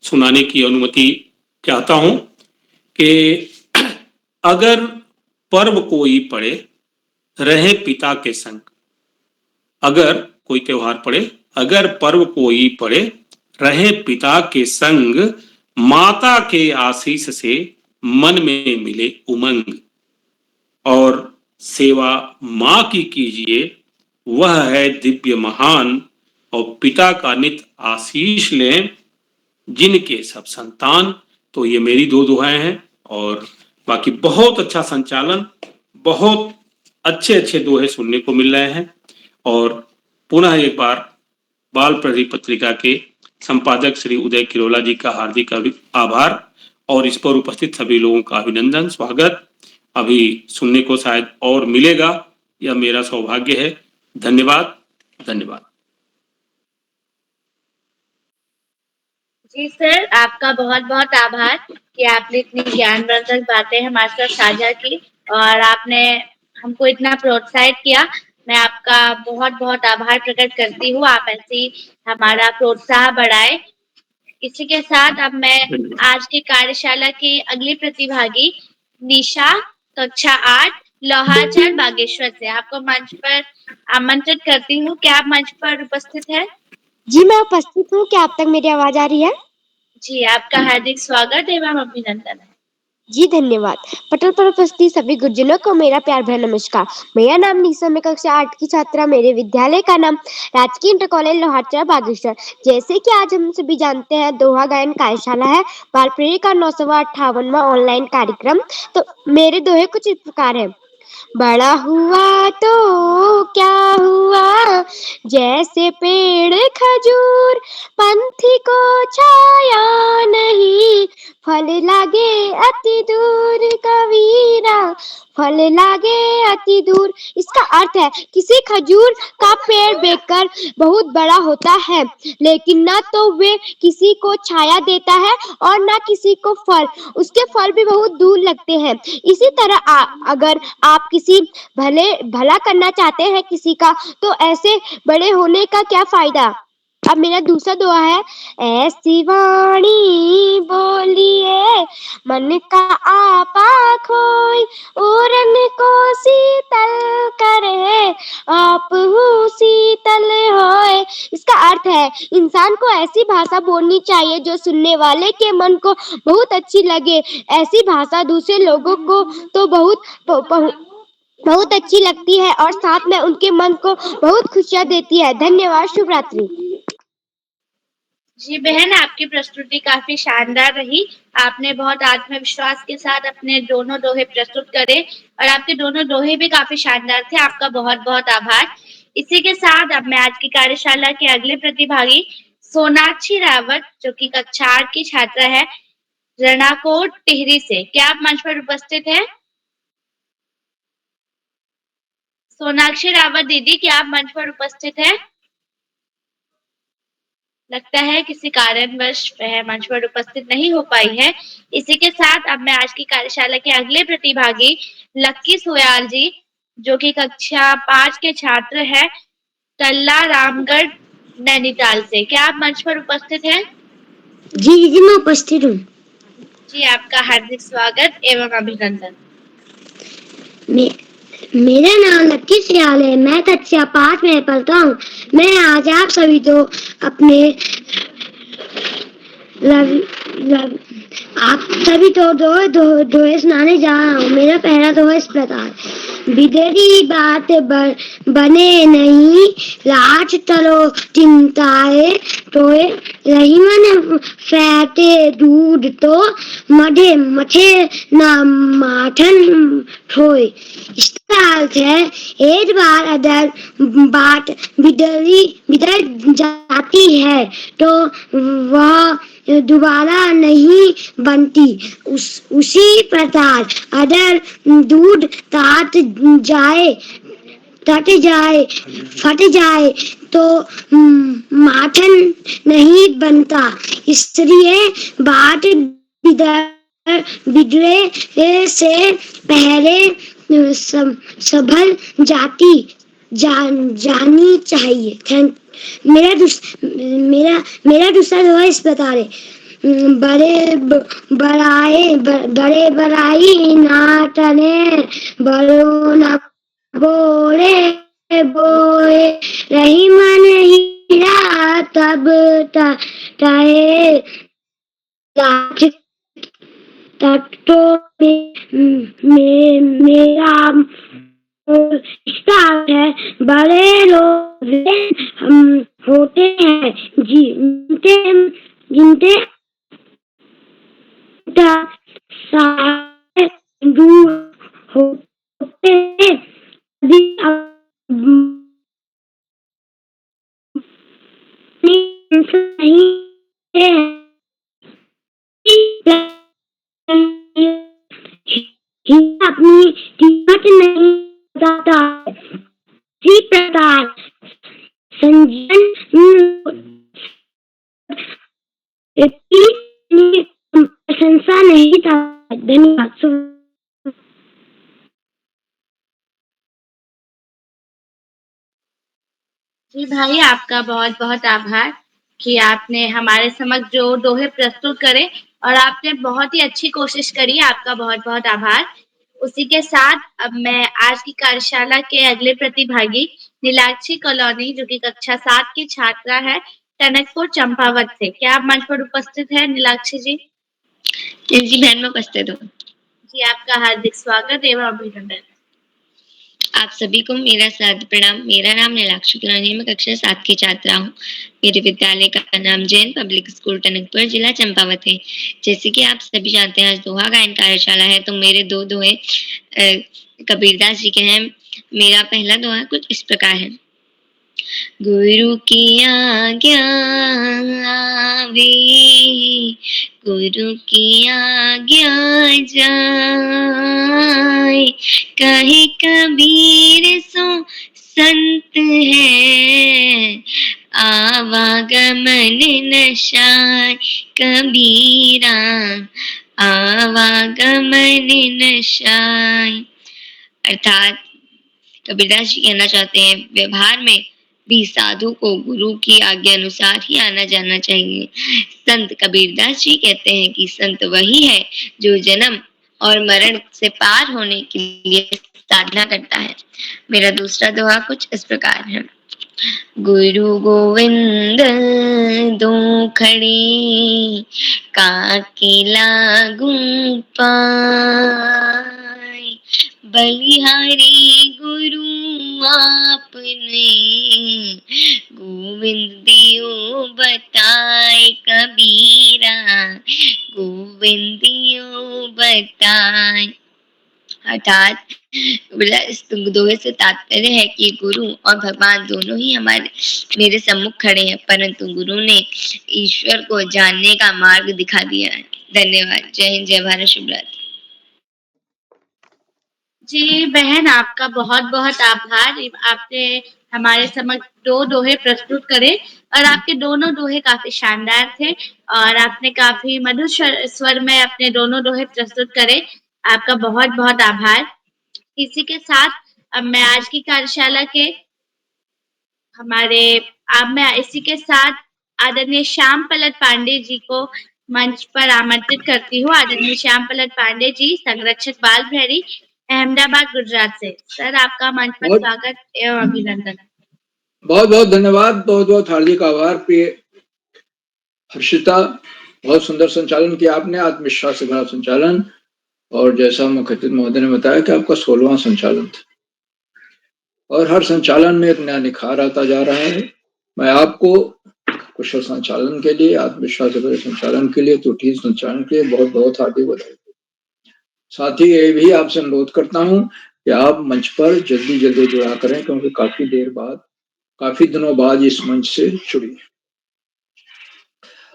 सुनाने की अनुमति चाहता हूं कि अगर पर्व कोई पड़े रहे पिता के संग, अगर कोई त्योहार पड़े, अगर पर्व कोई पड़े रहे पिता के संग, माता के आशीष से मन में मिले उमंग। और सेवा माँ की कीजिए वह है दिव्य महान, और पिता का नित आशीष लें जिनके सब संतान। तो ये मेरी दो दुआएं हैं और बाकी बहुत अच्छा संचालन, बहुत अच्छे अच्छे दोहे सुनने को मिल रहे हैं। और पुनः एक बार बाल प्रदीप पत्रिका के संपादक श्री उदय किरोला जी का हार्दिक आभार और इस पर उपस्थित सभी लोगों का अभिनंदन, स्वागत। अभी सुनने को शायद और मिलेगा, यह मेरा सौभाग्य है। धन्यवाद, धन्यवाद। जी सर, आपका बहुत बहुत आभार कि आपने इतनी ज्ञानवर्धक बातें हमारे साथ साझा की और आपने हमको इतना प्रोत्साहित किया। मैं आपका बहुत बहुत आभार प्रकट करती हूँ। आप ऐसे ही हमारा प्रोत्साह बढ़ाए। इसी के साथ अब मैं आज की कार्यशाला की अगली प्रतिभागी निशा, कक्षा 8, लोहाचल बागेश्वर से आपको मंच पर आमंत्रित करती हूँ। क्या आप मंच पर उपस्थित है? जी मैं उपस्थित हूँ। क्या आप तक मेरी आवाज आ रही है? जी, आपका हार्दिक स्वागत एवं अभिनंदन है। जी धन्यवाद। पटल पर उपस्थित सभी गुरुजनों को मेरा प्यार भरा नमस्कार। मेरा नाम निशा, मैं कक्षा 8 की छात्रा। मेरे विद्यालय का नाम राजकीय इंटर कॉलेज लोहाचल बागेश्वर। जैसे कि आज हम सभी जानते हैं दोहा गायन कार्यशाला है, बाल प्रेरी का 958वां ऑनलाइन कार्यक्रम। तो मेरे दोहे कुछ इस प्रकार है। बड़ा हुआ तो क्या हुआ जैसे पेड़ खजूर, पंथी को छाया नहीं, फल लागे अति दूर कबीरा, फल लागे अति दूर। इसका अर्थ है किसी खजूर का पेड़ देखकर बहुत बड़ा होता है, लेकिन ना तो वे किसी को छाया देता है और ना किसी को फल, उसके फल भी बहुत दूर लगते हैं। इसी तरह अगर आप किसी भला करना चाहते हैं किसी का, तो ऐसे बड़े होने का क्या फायदा। अब मेरा दूसरा दुआ है। ऐसी वाणी बोलिए मन का आपा खोई, उरन को शीतल करे आप हूँ शीतल होए। इसका अर्थ है इंसान को ऐसी भाषा बोलनी चाहिए जो सुनने वाले के मन को बहुत अच्छी लगे। ऐसी भाषा दूसरे लोगों को तो बहुत अच्छी लगती है और साथ में उनके मन को बहुत खुशियाँ देती है। धन्यवाद, शुभ रात्रि। जी बहन, आपकी प्रस्तुति काफी शानदार रही। आपने बहुत आत्मविश्वास के साथ अपने दोनों दोहे प्रस्तुत करे और आपके दोनों दोहे भी काफी शानदार थे। आपका बहुत बहुत आभार। इसी के साथ अब मैं आज की कार्यशाला के अगले प्रतिभागी सोनाक्षी रावत, जो कि कक्षा 8 की छात्रा है, रणाकोट टिहरी से। क्या आप मंच पर उपस्थित हैं? सोनाक्षी रावत दीदी, क्या आप मंच पर उपस्थित हैं? लगता है किसी कारणवश वह मंच पर उपस्थित नहीं हो पाई है। इसी के साथ अब मैं आज की कार्यशाला के अगले प्रतिभागी लक्की सोयाल जी, जो कि कक्षा 5 के छात्र है, टल्ला रामगढ़ नैनीताल से। क्या आप मंच पर उपस्थित हैं? जी मैं उपस्थित हूँ। जी आपका हार्दिक स्वागत एवं अभिनंदन। मेरा नाम लक्की सियाल है। मैं कक्षा 5 में पढ़ता हूँ। मैं आज आप सभी को अपने आप सभी तो दोहे सुनाने जा रहा हूँ। मेरा पहला दोहा इस प्रकार: विदेरी बात बने नहीं, लाज तलो चिंताए टोए, रही मन फैटे दूध तो मधे मथे न माठन ठोए। इसका अर्थ है, एक बार अगर बात बिगड़ जाती है तो वह दोबारा नहीं बनती। उसी प्रकार अगर दूध फट जाए तो माठन नहीं बनता। इसलिए बात बिगड़े से पहले संभल जानी चाहिए। मेरा दूसरा दोहा इस प्रकार है: बड़े बड़ाई ना टने, बड़ो न बोले बोए, रही मन हीरा तब टाए तो मेरा इसका अर्थ है, बड़े लोग होते हैं जिनते दूर होते हैं, अपनी कीमत नहीं बताता। इसी प्रकार संजन प्रशंसा नहीं था। धन्यवाद। जी भाई आपका बहुत बहुत आभार कि आपने हमारे समक्ष जो दोहे प्रस्तुत करे और आपने बहुत ही अच्छी कोशिश करी। आपका बहुत बहुत आभार। उसी के साथ अब मैं आज की कार्यशाला के अगले प्रतिभागी नीलाक्षी कॉलोनी जो कि कक्षा 7 की छात्रा है टनकपुर चंपावत से, क्या आप मंच पर उपस्थित है नीलाक्षी जी? जी बहन मैं उपस्थित हूँ। जी आपका हार्दिक स्वागत एवं अभिनंदन। आप सभी को मेरा सादर प्रणाम। मेरा नाम नीलाक्षी कॉलोनी, मैं कक्षा 7 की छात्रा हूँ। मेरे विद्यालय का नाम जैन पब्लिक स्कूल टनकपुर जिला चंपावत है। जैसे कि आप सभी जानते हैं आज दोहा गायन कार्यशाला है, तो मेरे दो दोहे कबीरदास जी के हैं। मेरा पहला दोहा कुछ इस प्रकार है: गुरु की आज्ञा आवे, गुरु की आज्ञा जाए, कहे कबीर सो संत है, आवागमन नशाय कबीरा, आवागमन नशाय। अर्थात कबीरदास जी कहना चाहते हैं, व्यवहार में भी साधु को गुरु की आज्ञा अनुसार ही आना जाना चाहिए। संत कबीरदास जी कहते हैं कि संत वही है जो जन्म और मरण से पार होने के लिए साधना करता है। मेरा दूसरा दोहा कुछ इस प्रकार है: गुरु गोविंद दो खड़े, काके लागू पाय, बलिहारी गुरु आपने, गोविंद दियो बताए कबीरा, गोविंद दियो बताए। अर्थात इस दोहे से तात्पर्य है कि गुरु और भगवान दोनों ही मेरे सम्मुख खड़े हैं, परंतु गुरु ने ईश्वर को जानने का मार्ग दिखा दिया है। धन्यवाद। जय हिंद, जय भारत, शुभ रात्रि। जी बहन आपका बहुत बहुत आभार। आपने हमारे समक्ष दो दोहे प्रस्तुत करे और आपके दोनों दोहे काफी शानदार थे और आपने काफी मधुर स्वर में अपने दोनों दोहे प्रस्तुत करे। आपका बहुत बहुत आभार। इसी के साथ अब मैं आज की कार्यशाला के इसी के साथ आदरणीय श्याम पलट पांडे जी को मंच पर आमंत्रित करती हूँ। आदरणीय श्याम पलट पांडे जी, संरक्षक बाल प्रहरी, अहमदाबाद, गुजरात से। सर, आपका मंच पर बहुत स्वागत एवं अभिनंदन। बहुत बहुत धन्यवाद, बहुत बहुत हार्दिक आभार प्रिय हर्षिता। बहुत सुंदर संचालन किया आपने, आत्मविश्वास से भरा संचालन। और जैसा मुखचित महोदय ने बताया कि आपका 16वां संचालन था और हर संचालन में एक नया निखार आता जा रहा है। मैं आपको कुशल संचालन के लिए, आत्मविश्वास से भरे संचालन के लिए, त्रुटि संचालन के लिए बहुत बहुत हार्दिक बधाई। साथ ही ये भी आपसे अनुरोध करता हूं कि आप मंच पर जल्दी जल्दी जुड़ा करें, क्योंकि काफी दिनों बाद इस मंच से जुड़ी।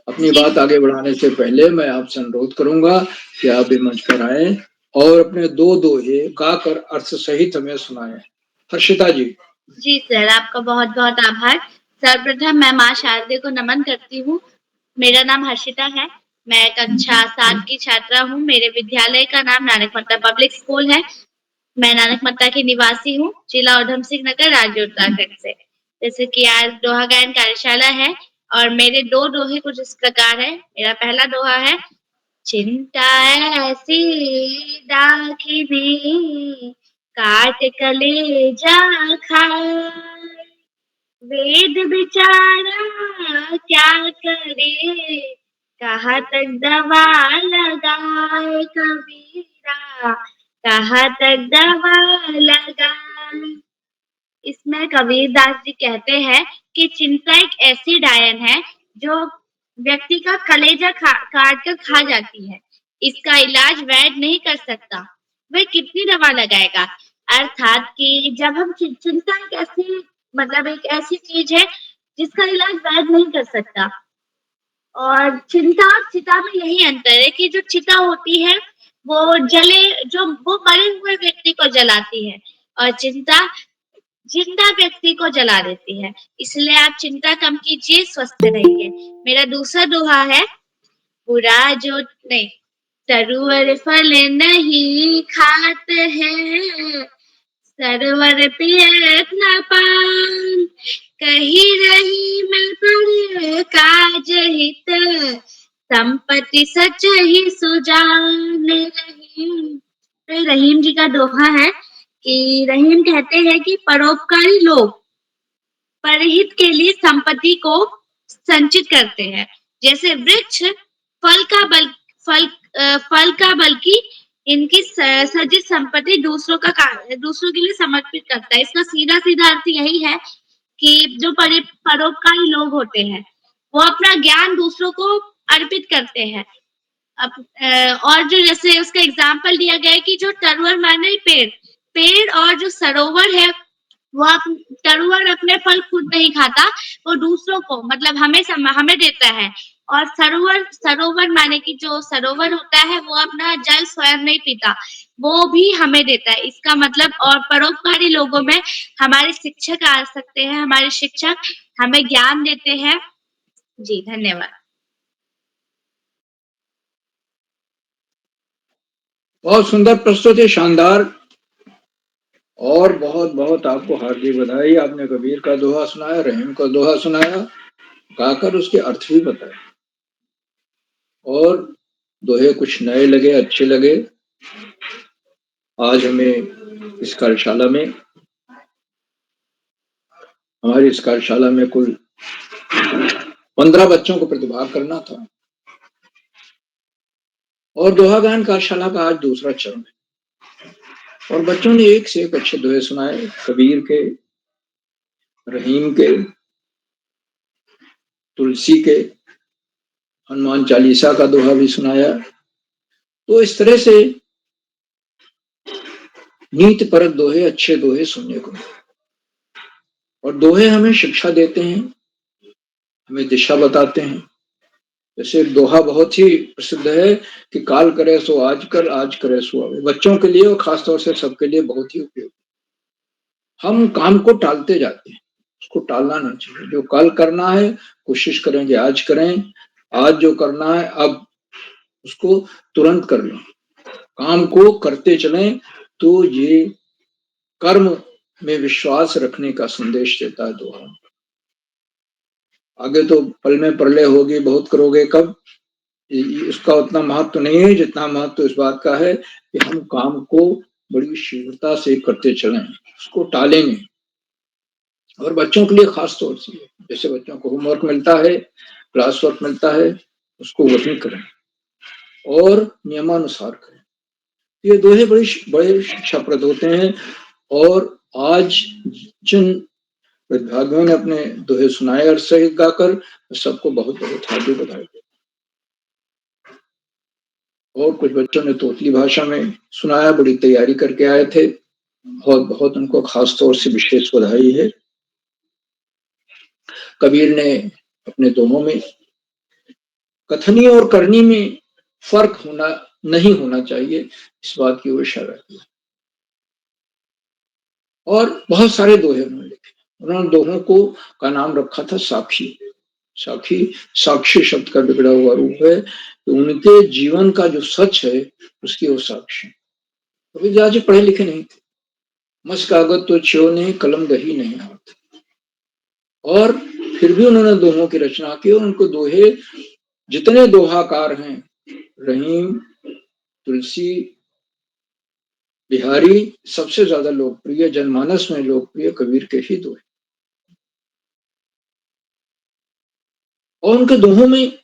अपनी बात आगे बढ़ाने से पहले मैं आपसे अनुरोध करूंगा कि आप भी मंच पर आए और अपने दो दोहे गाकर अर्थ सहित हमें सुनाएं। हर्षिता जी। जी सर, आपका बहुत बहुत आभार। सर्वप्रथम मैं माँ शारदे को नमन करती हूँ। मेरा नाम हर्षिता है। मैं कक्षा 7 की छात्रा हूँ। मेरे विद्यालय का नाम नानक मत्ता पब्लिक स्कूल है। मैं नानक मत्ता की निवासी हूँ, जिला उधम सिंह नगर, राज्य उत्तराखंड से। जैसे कि आज दोहा गायन कार्यशाला है और मेरे 2 दोहे कुछ इस प्रकार है। मेरा पहला दोहा है, चिंता ऐसी दाखिनी काट कलेजा खाए, वेद बिचारा क्या करे, कहाँ तक दवा लगाए कबीरा, कहाँ तक दवा लगाए। इसमें कबीरदास जी कहते हैं कि चिंता एक ऐसी डायन है जो व्यक्ति का कलेजा काट कर खा जाती है। इसका इलाज वैद्य नहीं कर सकता, वह कितनी दवा लगाएगा। अर्थात कि जब हम चिंता एक ऐसी चीज है जिसका इलाज वैद्य नहीं कर सकता। और चिंता और चिता में यही अंतर है कि जो चिता होती है वो वो मरे हुए व्यक्ति को जलाती है और चिंता जिंदा व्यक्ति को जला देती है। इसलिए आप चिंता कम कीजिए, स्वस्थ रहिए। मेरा दूसरा दोहा है, बुरा जो नहीं, तरुवर फल नहीं खात है, सरवर पियत न पान, कही रही मैं पर काज हित, संपत्ति सच ही सुजान रहीम। तो रहीम जी का दोहा है कि रहीम कहते हैं कि परोपकारी लोग परहित के लिए संपत्ति को संचित करते हैं। जैसे वृक्ष फल का बल्कि इनकी सजित संपत्ति दूसरों के लिए समर्पित करता है। इसका सीधा सीधा अर्थ यही है कि जो परोपकारी लोग होते हैं वो अपना ज्ञान दूसरों को अर्पित करते हैं। और जो जैसे उसका एग्जाम्पल दिया गया है कि जो तरुवर माने पेड़ और जो सरोवर है वो तरुवर अपने फल खुद नहीं खाता, वो दूसरों को मतलब हमें देता है। और सरोवर माने कि जो सरोवर होता है वो अपना जल स्वयं नहीं पीता, वो भी हमें देता है। इसका मतलब और परोपकारी लोगों में हमारे शिक्षक आ सकते हैं। हमारे शिक्षक हमें ज्ञान देते हैं। जी धन्यवाद। बहुत सुंदर प्रस्तुति, शानदार। और बहुत बहुत आपको हार्दिक बधाई। आपने कबीर का दोहा सुनाया, रहीम का दोहा सुनाया, गाकर उसके अर्थ भी बताए और दोहे कुछ नए लगे, अच्छे लगे। आज हमें इस कार्यशाला में कुल 15 बच्चों को प्रतिभाग करना था और दोहा गायन कार्यशाला का आज दूसरा चरण है और बच्चों ने एक से एक अच्छे दोहे सुनाए। कबीर के, रहीम के, तुलसी के, हनुमान चालीसा का दोहा भी सुनाया। तो इस तरह से नीति परक दोहे, अच्छे दोहे सुनने को मिले और दोहे हमें शिक्षा देते हैं, हमें दिशा बताते हैं। जैसे एक दोहा बहुत ही प्रसिद्ध है कि काल करे सो आज कर, आज करे सो आवे। बच्चों के लिए और खासतौर से सबके लिए बहुत ही उपयोगी। हम काम को टालते जाते हैं, उसको टालना नहीं चाहिए। जो कल करना है कोशिश करेंगे आज करें, आज जो करना है अब उसको तुरंत कर लें, काम को करते चलें। तो ये कर्म में विश्वास रखने का संदेश देता है दोहा। आगे तो पल में प्रलय होगी, बहुत करोगे कब, इसका उतना महत्व तो नहीं है जितना महत्व तो इस बात का है कि हम काम को बड़ी शीघ्रता से करते चलें, उसको टालें नहीं। और बच्चों के लिए खास तौर से, जैसे बच्चों को होमवर्क मिलता है, क्लास वर्क मिलता है, उसको वही करें और नियमानुसार करें। ये दोहे बड़े शिक्षाप्रद होते हैं। और आज जिन प्रतिभागियों ने अपने दोहे सुनाए और सही गाकर, सबको बहुत बहुत हार्दिक बधाई। और कुछ बच्चों ने तोतली भाषा में सुनाया, बड़ी तैयारी करके आए थे, बहुत बहुत उनको खास तौर से विशेष बधाई है। कबीर ने अपने दोनों में कथनी और करनी में फर्क नहीं होना चाहिए, इस बात की वो इशारा किया। और बहुत सारे दोहे उन्होंने लिखे। उन्होंने दोहों को का नाम रखा था साक्षी। साक्षी शब्द का बिगड़ा हुआ रूप है कि उनके जीवन का जो सच है उसकी वो साक्षी। कबीर जी पढ़े लिखे नहीं थे, मस कागज तो छो नहीं, कलम दही नहीं हाथ, और फिर भी उन्होंने दोहों की रचना की। और उनको दोहे, जितने दोहाकार हैं, रहीम, तुलसी, बिहारी, सबसे ज्यादा लोकप्रिय, जनमानस में लोकप्रिय कबीर के ही दोहे। और उनके दोहों में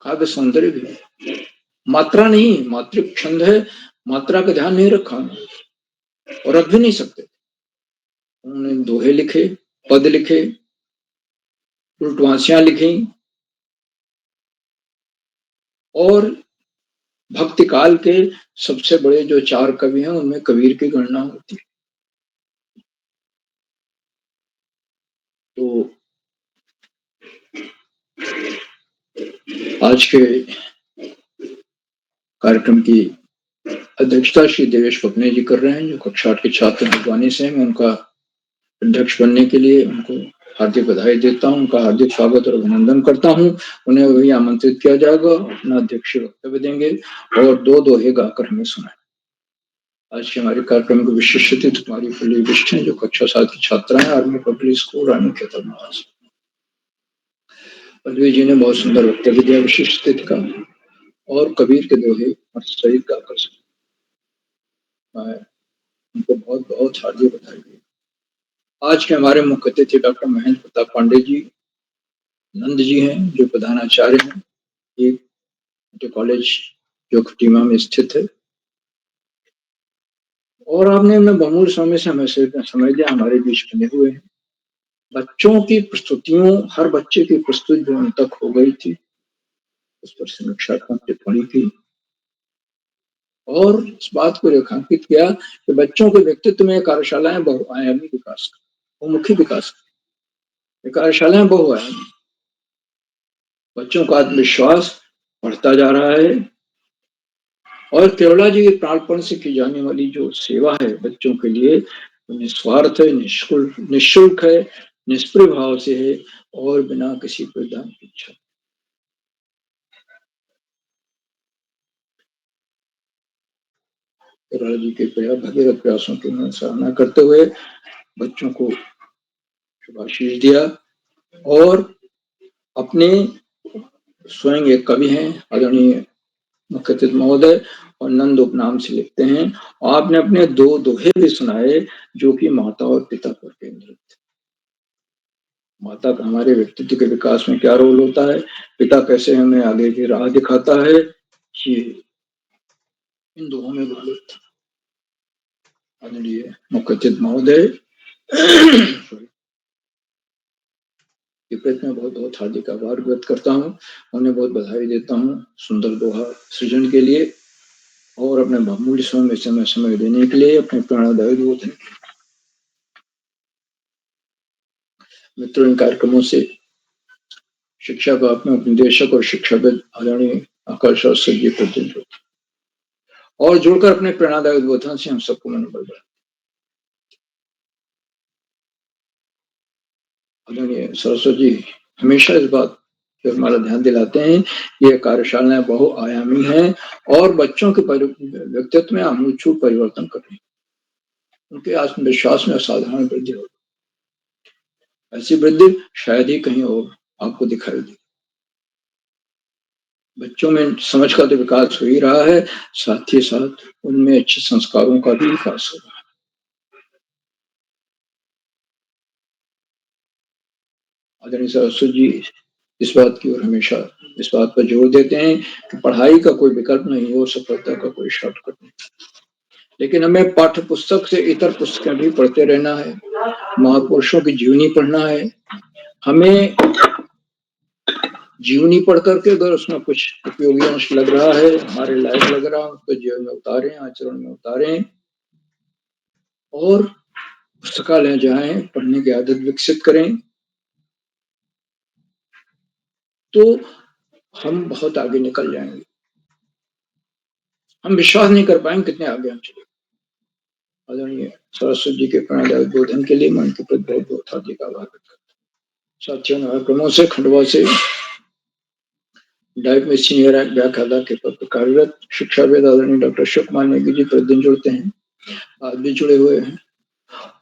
काव्य सौंदर्य भी है। मात्रा नहीं, मात्रिक छंद है, मात्रा का ध्यान नहीं रखा और रख भी नहीं सकते। उन्होंने दोहे लिखे, पद लिखे, उल्टवासियां लिखी, और भक्ति काल के सबसे बड़े जो 4 कवि हैं उनमें कबीर की गणना होती है। तो आज के कार्यक्रम की अध्यक्षता श्री देवेश पपने जी कर रहे हैं, जो कक्षा 8 के छात्र हल्द्वानी से हैं। मैं उनका अध्यक्ष बनने के लिए उनको हार्दिक बधाई देता हूं, उनका हार्दिक स्वागत और अभिनंदन करता हूं। उन्हें वही आमंत्रित किया जाएगा, अपना अध्यक्ष वक्तव्य देंगे और 2 दोहे गाकर हमें सुनाए। आज के हमारे कार्यक्रम की विशिष्ट अतिथि कुमारी फुल्ली विष्ट हैं, जो कक्षा 7 की छात्रा है, आर्मी पब्लिक स्कूल रानी खेतर। पल्लवी जी ने बहुत सुंदर वक्तव्य दिया विशिष्ट अतिथि का, और कबीर के दोहे सही गाकर उनको बहुत बहुत हार्दिक बधाई दी। आज के हमारे मुख्य अतिथि डॉक्टर महेंद्र प्रताप पांडे जी नंद जी हैं, जो प्रधानाचार्य हैं एक कॉलेज जो खटीमा में स्थित है। और आपने हमें बहुमूल्य समय से हमें समय दिया, हमारे बीच बने हुए हैं। बच्चों की प्रस्तुतियों, हर बच्चे की प्रस्तुति जो उन तक हो गई थी, उस पर समीक्षात्मक टिप्पणी की और इस बात को रेखांकित किया कि बच्चों के व्यक्तित्व में कार्यशालाएं बहुआयामी विकास, बहुमुखी विकास, कार्यशालाएं बहुआयामी, बच्चों का आत्मविश्वास बढ़ता जा रहा है। और केवला जी के प्राणपण से की जाने वाली जो सेवा है बच्चों के लिए, निस्वार्थ है, निःशुल्क है, निष्प्रिय भाव से है और बिना किसी परिधान की इच्छा। जी के भगीरथ प्रयासों की सराहना करते हुए बच्चों को शुभाशीष दिया। और अपने स्वयं एक कवि हैं, आदरणीय मुख्य अतिथि महोदय, और नंद उपनाम से लिखते हैं। आपने अपने 2 दोहे भी सुनाए जो कि माता और पिता पर केंद्रित। माता का हमारे व्यक्तित्व के विकास में क्या रोल होता है, पिता कैसे हमें आगे की राह दिखाता है, ये इन दोहों में बोलित। आदरणीय मुख्य अतिथि महोदय मैं बहुत बहुत हार्दिक आभार व्यक्त करता हूँ, उन्हें बहुत बधाई देता हूँ सुंदर दोहा सृजन के लिए और अपने बहुमूल्य समय देने के लिए, अपने प्रेरणादायी बोध है। मित्रों, इन कार्यक्रमों से शिक्षा का अपने उपनिदेशक और शिक्षाविद आदरणीय आकाश जी प्रत्येक और जुड़कर अपने प्रेरणादायी उद्बोधन से हम सबको मनोबल बढ़ाते। आदरणीय सरस्वती जी हमेशा इस बात पर हमारा ध्यान दिलाते हैं, ये कार्यशालाएं बहुआयामी हैं और बच्चों के व्यक्तित्व में आमूलचूल परिवर्तन कर रही हैं, उनके आत्मविश्वास में असाधारण वृद्धि होगी। ऐसी वृद्धि शायद ही कहीं और आपको दिखाई दे। बच्चों में समझ का तो विकास हो ही रहा है, साथ ही साथ उनमें अच्छे संस्कारों का भी विकास हो रहा है। आदरणीय सरस्वती जी इस बात की ओर हमेशा इस बात पर जोर देते हैं कि पढ़ाई का कोई विकल्प नहीं हो, सफलता का कोई शॉर्टकट नहीं, लेकिन हमें पाठ्य पुस्तक से इतर पुस्तकें भी पढ़ते रहना है, महापुरुषों की जीवनी पढ़ना है। हमें जीवनी पढ़ करके अगर उसमें कुछ उपयोगी अंश लग रहा है, हमारे लायक लग रहा है, उसको जीवन में उतारें, आचरण में उतारें और पुस्तकालय जाएं, पढ़ने की आदत विकसित करें, तो हम बहुत आगे निकल जाएंगे। हम विश्वास नहीं कर पाएंगे कितने आगे हम चले। आदरणीय सरस्वती जी के प्रेरणादायक बोधन के लिए मैं उनके प्रति बहुत बहुत हार्दिक आभार व्यक्त करता हूँ। साथियों, नवक्रमों से खंडवा से डाइट में सीनियर व्याख्याता के पद पर कार्यरत शिक्षाविद आदरणीय डॉक्टर अशोक कुमार नेगी जी प्रतिदिन जुड़ते हैं, आज भी जुड़े हुए हैं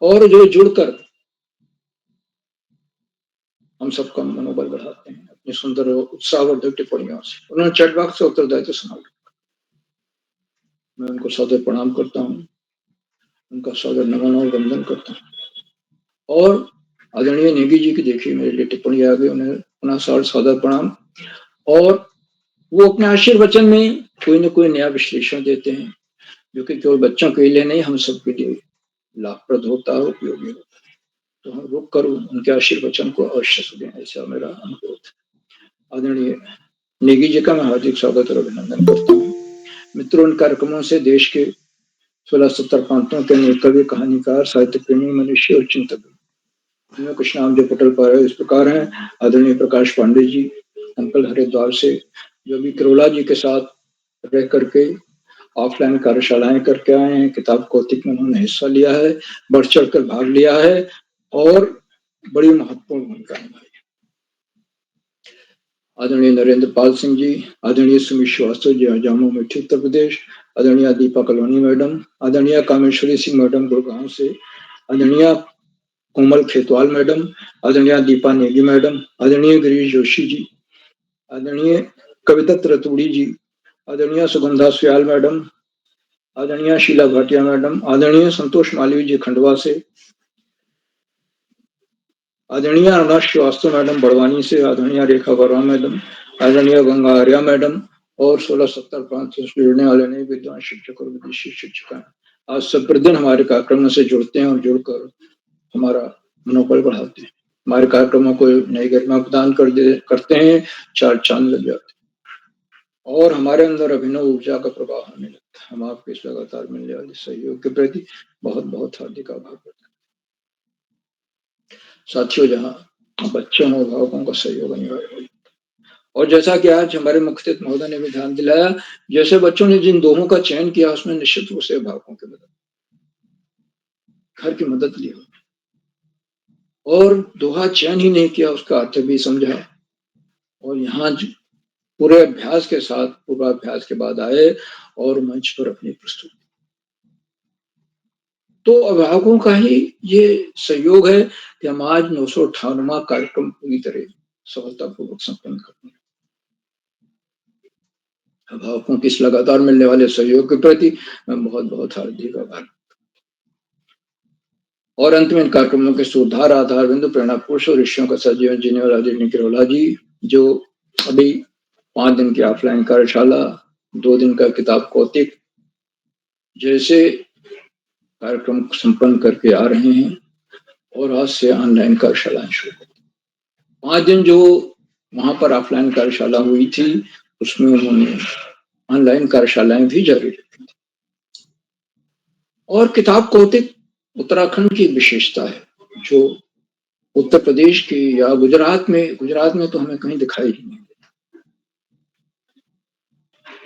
और जो जुड़कर हम सबका मनोबल बढ़ाते हैं अपनी सुंदर उत्साहवर्धक टिप्पणियों से। उन्होंने चैट बॉक्स से उत्तरदायित्व संभाला। मैं उनको सादर प्रणाम करता हूँ, उनका सादर नमन और वंदन करता हूँ। और आदरणीय नेगी जी की देखिए मेरे लिए टिप्पणी आ गई, उन्हें पुनः सादर प्रणाम। और वो अपने आशीर्वचन में कोई न कोई नया विश्लेषण देते हैं जो कि केवल बच्चों के लिए नहीं, हम सबके लिए लाभप्रद होता है, उपयोगी होता है। तो हम रुक कर उनके आशीर्वचन को अवश्य सुनें, ऐसा मेरा अनुरोध। आदरणीय नेगी जी का मैं हार्दिक स्वागत और अभिनंदन करता हूँ। मित्रों, उन कार्यक्रमों से देश के 16-17 प्रांतों के अनेक कवि, कहानीकार, साहित्य प्रेमी, मनुष्य और चिंतक, इनमें कुछ नाम जो पटल पर है इस प्रकार हैं। आदरणीय प्रकाश पांडे जी अंकल हरिद्वार से, जो भी करोला जी के साथ रह करके ऑफलाइन कार्यशालाएं करके आए हैं, किताब कौतिक में उन्होंने हिस्सा लिया है, बढ़ चढ़ कर भाग लिया है और बड़ी महत्वपूर्ण भूमिका निभाई। आदरणीय नरेंद्र पाल सिंह जी, आदरणीय सुमित श्रीवास्तव जी जामो मिठी उत्तर प्रदेश, आदरणीय दीपा कलोनी मैडम, आदरणीय कामेश्वरी सिंह मैडम गुड़गांव से, आदरणीय कोमल खेतवाल मैडम, आदरणीय दीपा नेगी मैडम, आदरणीय गिरीश जोशी जी, आदरणीय कविता रतूड़ी जी, आदरणीय सुगंधा सुयाल मैडम, आदरणीय शीला भाटिया मैडम, आदरणीय संतोष मालवी जी खंडवा से, आदरणीय अरुणाश श्रीवास्तव मैडम बड़वानी से, आदरणीय रेखा वर्मा मैडम, आदरणीय गंगा आर्या मैडम और 16-17 प्रांत से जुड़ने वाले नए विद्वान शिक्षक और विदेशी शिक्षक आज सब प्रतिदिन हमारे कार्यक्रमों से जुड़ते हैं और जुड़कर हमारा मनोबल बढ़ाते हैं, हमारे कार्यक्रमों को नई गरिमा प्रदान करते हैं, चार चांद लग जाते हैं और हमारे अंदर अभिनव ऊर्जा का प्रवाह होने लगता है। हम आपके इस लगातार मिलने वाले सहयोग के प्रति बहुत बहुत हार्दिक आभार व्यक्त करते हैं। साथियों, जहाँ बच्चों और अभिभावकों का सहयोग अनिवार्य है और जैसा कि आज हमारे मुख्य अतिथि महोदय ने भी ध्यान दिलाया, जैसे बच्चों ने जिन दोहों का चयन किया उसमें निश्चित रूप से अभिभावकों की मदद, घर की मदद ली और दोहा चयन ही नहीं किया, उसका अर्थ भी समझा और यहाँ पूरे अभ्यास के साथ पूर्वाभ्यास के बाद आए और मंच पर अपनी प्रस्तुति। तो अभिभावकों का ही ये सहयोग है कि हम आज 958वां कार्यक्रम पूरी तरह सफलतापूर्वक संपन्न करते हैं। अभिभावकों की इस लगातार मिलने वाले सहयोग के प्रति मैं बहुत बहुत हार्दिक आभार। और अंत में इन कार्यक्रमों के सुधार आधार बिंदु प्रेरणा पुरुष और ऋषियों का सजीवन जीने वाला आदरणीय करोला जी, जो अभी 5 दिन की ऑफलाइन कार्यशाला, 2 दिन का किताब कौतिक जैसे कार्यक्रम संपन्न करके आ रहे हैं और आज से ऑनलाइन कार्यशालाएं शुरू हो। 5 दिन जो वहां पर ऑफलाइन कार्यशाला हुई थी उसमें उन्होंने ऑनलाइन कार्यशालाएं भी जारी रखी थी। और किताब कौतिक उत्तराखंड की विशेषता है, जो उत्तर प्रदेश की या गुजरात में तो हमें कहीं दिखाई ही नहीं देती।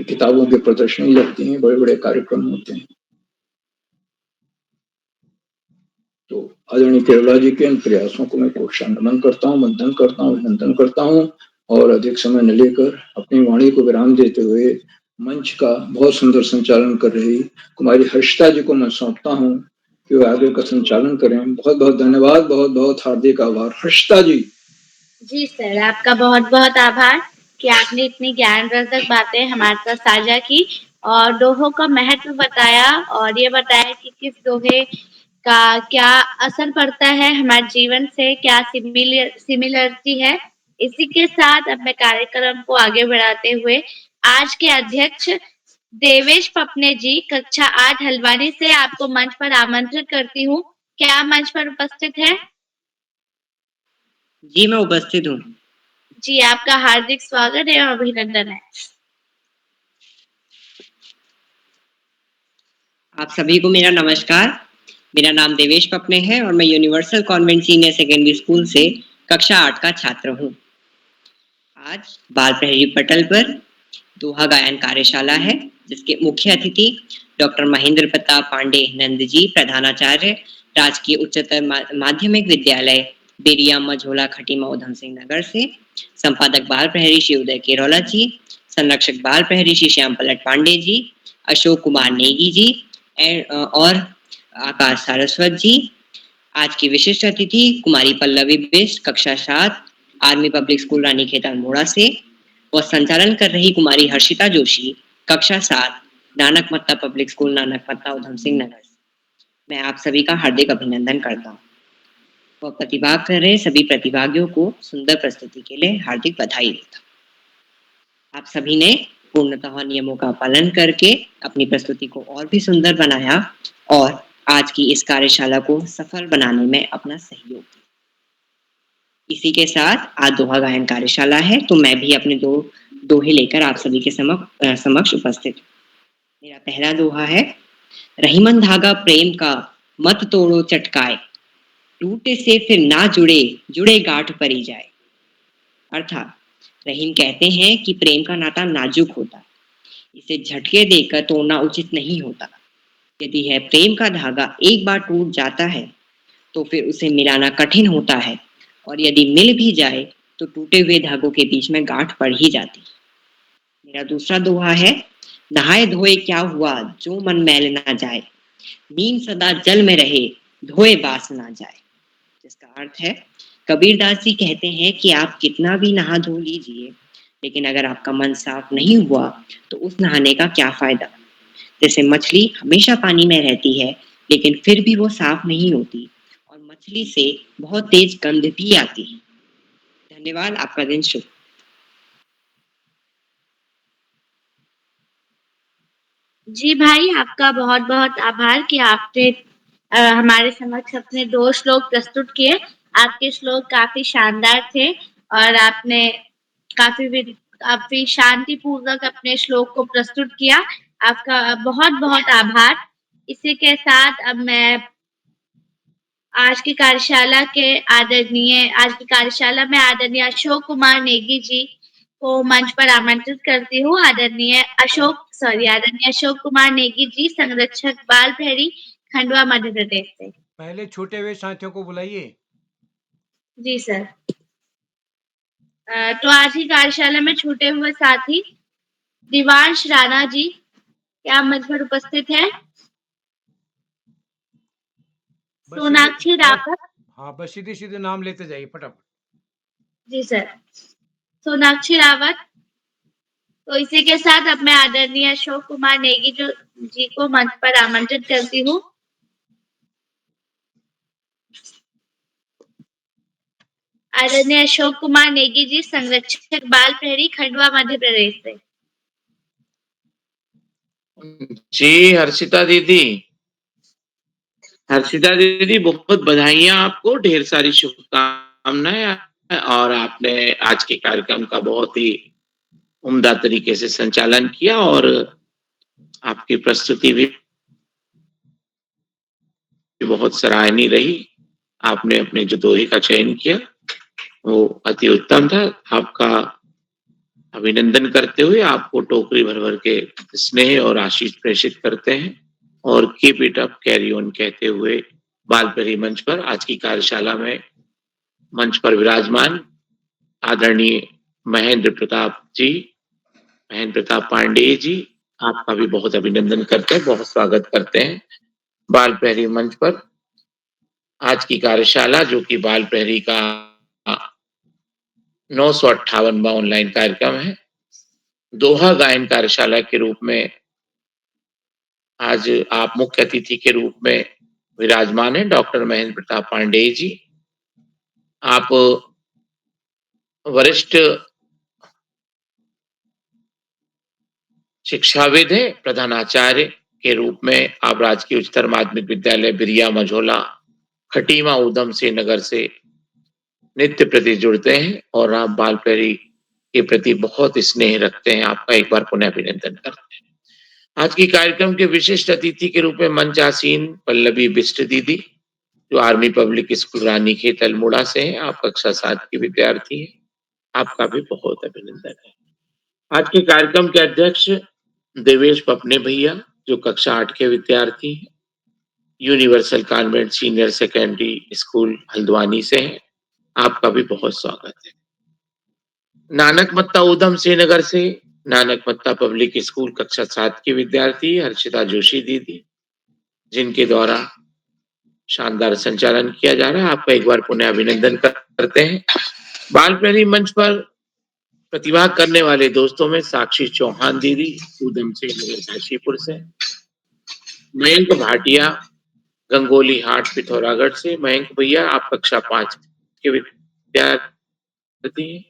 किताबों की प्रदर्शनी लगती हैं, बड़े बड़े कार्यक्रम होते हैं। तो आदरणीय केरला जी के इन प्रयासों को मैं कोटि नमन करता हूँ, वंदन करता हूँ, अभिनंदन करता हूँ और अधिक समय न लेकर अपनी वाणी को विराम देते हुए मंच का बहुत सुंदर संचालन कर रही कुमारी हर्षिता जी को मैं सौंपता हूँ कि वो आगे का संचालन करें। बहुत बहुत धन्यवाद, बहुत बहुत हार्दिक आभार। हर्षिता जी। जी सर, आपका बहुत बहुत आभार कि आपने इतनी ज्ञानवर्धक बातें हमारे साथ साझा की और दोहों का महत्व बताया और ये बताया कि किस दोहे का क्या असर पड़ता है हमारे जीवन से, क्या सिमिलरिटी है। इसी के साथ अब मैं कार्यक्रम को आगे बढ़ाते हुए आज के अध्यक्ष देवेश पपने जी कक्षा 8 हल्द्वानी से आपको मंच पर आमंत्रित करती हूँ। क्या आप मंच पर उपस्थित हैं? जी मैं उपस्थित हूँ। जी, आपका हार्दिक स्वागत है और अभिनंदन है। आप सभी को मेरा नमस्कार। मेरा नाम देवेश पपने है और मैं universal convent senior secondary school से कक्षा 8 का छात्र हूँ। आज बाल प्रहरी पटल पर दोहा गायन कार्यशाला है, जिसके मुख्य अतिथि डॉक्टर महेंद्र प्रताप पांडे नंद जी, प्रधानाचार्य राजकीय उच्चतर माध्यमिक विद्यालय बेरिया मझोला खटीमा उधम सिंह नगर से, संपादक बाल प्रहरी श्री उदय केरोला जी, संरक्षक बाल प्रहरी श्री श्याम पलट पांडे जी, अशोक कुमार नेगी जी और आकाश सारस्वत जी। आज की विशिष्ट अतिथि कुमारी पल्लवी बिष्ट कक्षा 7 army public school Ranikhet Almora से और संचालन कर रही कुमारी हर्षिता जोशी कक्षा 7 नानक मत्ता पब्लिक स्कूल नानक मत्ता उधम सिंह नगर से। मैं आप सभी का हार्दिक अभिनंदन करता हूँ और प्रतिभाग कर रहे सभी प्रतिभागियों को सुंदर प्रस्तुति के लिए हार्दिक बधाई देता हूँ। आप सभी ने पूर्णतः नियमों का पालन करके अपनी प्रस्तुति को और भी सुंदर बनाया और आज की इस कार्यशाला को सफल बनाने में अपना सहयोग दिया। इसी के साथ आज दोहा गायन कार्यशाला है, तो मैं भी अपने दोहे लेकर आप सभी के समक्ष उपस्थित हूँ। मेरा पहला दोहा है, रहीमन धागा प्रेम का मत तोड़ो चटकाए, टूटे से फिर ना जुड़े जुड़े गांठ परी जाए। अर्थात रहीम कहते हैं कि प्रेम का नाता नाजुक होता है, इसे झटके देकर तोड़ना उचित नहीं होता। यदि है प्रेम का धागा एक बार टूट जाता है तो फिर उसे मिलाना कठिन होता है और यदि मिल भी जाए तो टूटे हुए धागों के बीच में गांठ पड़ ही जाती है। मेरा दूसरा दोहा है, नहाए धोए क्या हुआ जो मन मैल ना जाए, नींद सदा जल में रहे धोए बास ना जाए। जिसका अर्थ है, कबीरदास जी कहते हैं कि आप कितना भी नहा धो लीजिए, लेकिन अगर आपका मन साफ नहीं हुआ तो उस नहाने का क्या फायदा। जैसे मछली हमेशा पानी में रहती है लेकिन फिर भी वो साफ नहीं होती और मछली से बहुत तेज गंध भी आती है। धन्यवाद। आपका दिन शुभ। जी भाई, आपका बहुत बहुत आभार कि आपने हमारे समक्ष अपने 2 श्लोक प्रस्तुत किए। आपके श्लोक काफी शानदार थे और आपने काफी शांतिपूर्वक अपने श्लोक को प्रस्तुत किया। आपका बहुत बहुत आभार। इसी के साथ अब मैं आज की कार्यशाला में आदरणीय अशोक कुमार नेगी जी को मंच पर आमंत्रित करती हूँ। आदरणीय अशोक कुमार नेगी जी, संरक्षक बाल प्रहरी खंडवा मध्य प्रदेश से। पहले छूटे हुए साथियों को बुलाइए। जी सर। तो आज की कार्यशाला में छूटे हुए साथी दिवांश राणा जी, क्या मंच पर उपस्थित है? सोनाक्षी रावत। हाँ, बस सीधे सीधे नाम लेते जाइए फटाफट। जी सर। सोनाक्षी रावत। तो इसी के साथ अब मैं आदरणीय अशोक कुमार नेगी जी को मंच पर आमंत्रित करती हूँ। आदरणीय अशोक कुमार नेगी जी, संरक्षक बाल प्रहरी खंडवा मध्य प्रदेश से। जी हर्षिता दीदी बहुत बधाइयां आपको, ढेर सारी शुभकामनाएं और आपने आज के कार्यक्रम का बहुत ही उम्दा तरीके से संचालन किया और आपकी प्रस्तुति भी बहुत सराहनीय रही। आपने अपने जो दोहे का चयन किया वो अति उत्तम था। आपका अभिनंदन करते हुए आपको टोकरी भर भर के स्नेह और आशीष प्रेषित करते हैं और keep it up, carry on कहते हुए बाल प्रहरी मंच पर आज की कार्यशाला में मंच पर विराजमान आदरणीय महेंद्र प्रताप पांडे जी, आपका भी बहुत अभिनंदन करते हैं, बहुत स्वागत करते हैं। बाल प्रहरी मंच पर आज की कार्यशाला, जो कि बाल प्रहरी का 958वां ऑनलाइन कार्यक्रम है, दोहा गायन कार्यशाला के रूप में आज आप मुख्य अतिथि के रूप में विराजमान हैं, डॉक्टर महेंद्र प्रताप पांडेय जी। आप वरिष्ठ शिक्षाविद हैं, प्रधानाचार्य के रूप में आप राजकीय उच्चतर माध्यमिक विद्यालय बिरिया मझोला खटीमा ऊधम सिंह नगर से नित्य प्रति जुड़ते हैं और आप बाल प्रहरी के प्रति बहुत स्नेह रखते हैं। आपका एक बार पुनः अभिनंदन करते हैं। आज की कार्यक्रम के विशिष्ट अतिथि के रूप में मंच आसीन पल्लवी बिष्ट दीदी, जो army public school Ranikhet Almora से हैं। आप कक्षा 7 की विद्यार्थी हैं। आपका भी बहुत अभिनंदन है। आज के कार्यक्रम के अध्यक्ष देवेश पपने भैया, जो कक्षा 8 के विद्यार्थी हैं, universal convent senior secondary school Haldwani से हैं। आपका भी बहुत स्वागत है। नानक मत्ता ऊधम सिंह नगर से नानक मत्ता पब्लिक स्कूल कक्षा 7 की विद्यार्थी हर्षिता जोशी दीदी, जिनके द्वारा शानदार संचालन किया जा रहा है। आपका एक बार पुनः अभिनंदन करते हैं। बाल प्रहरी मंच पर प्रतिभा करने वाले दोस्तों में साक्षी चौहान दीदी ऊधम सिंह नगर काशीपुर से, मयंक भाटिया गंगोली हाट पिथौरागढ़ से। मयंक भैया आप कक्षा 5 के विद्यार्थी हैं।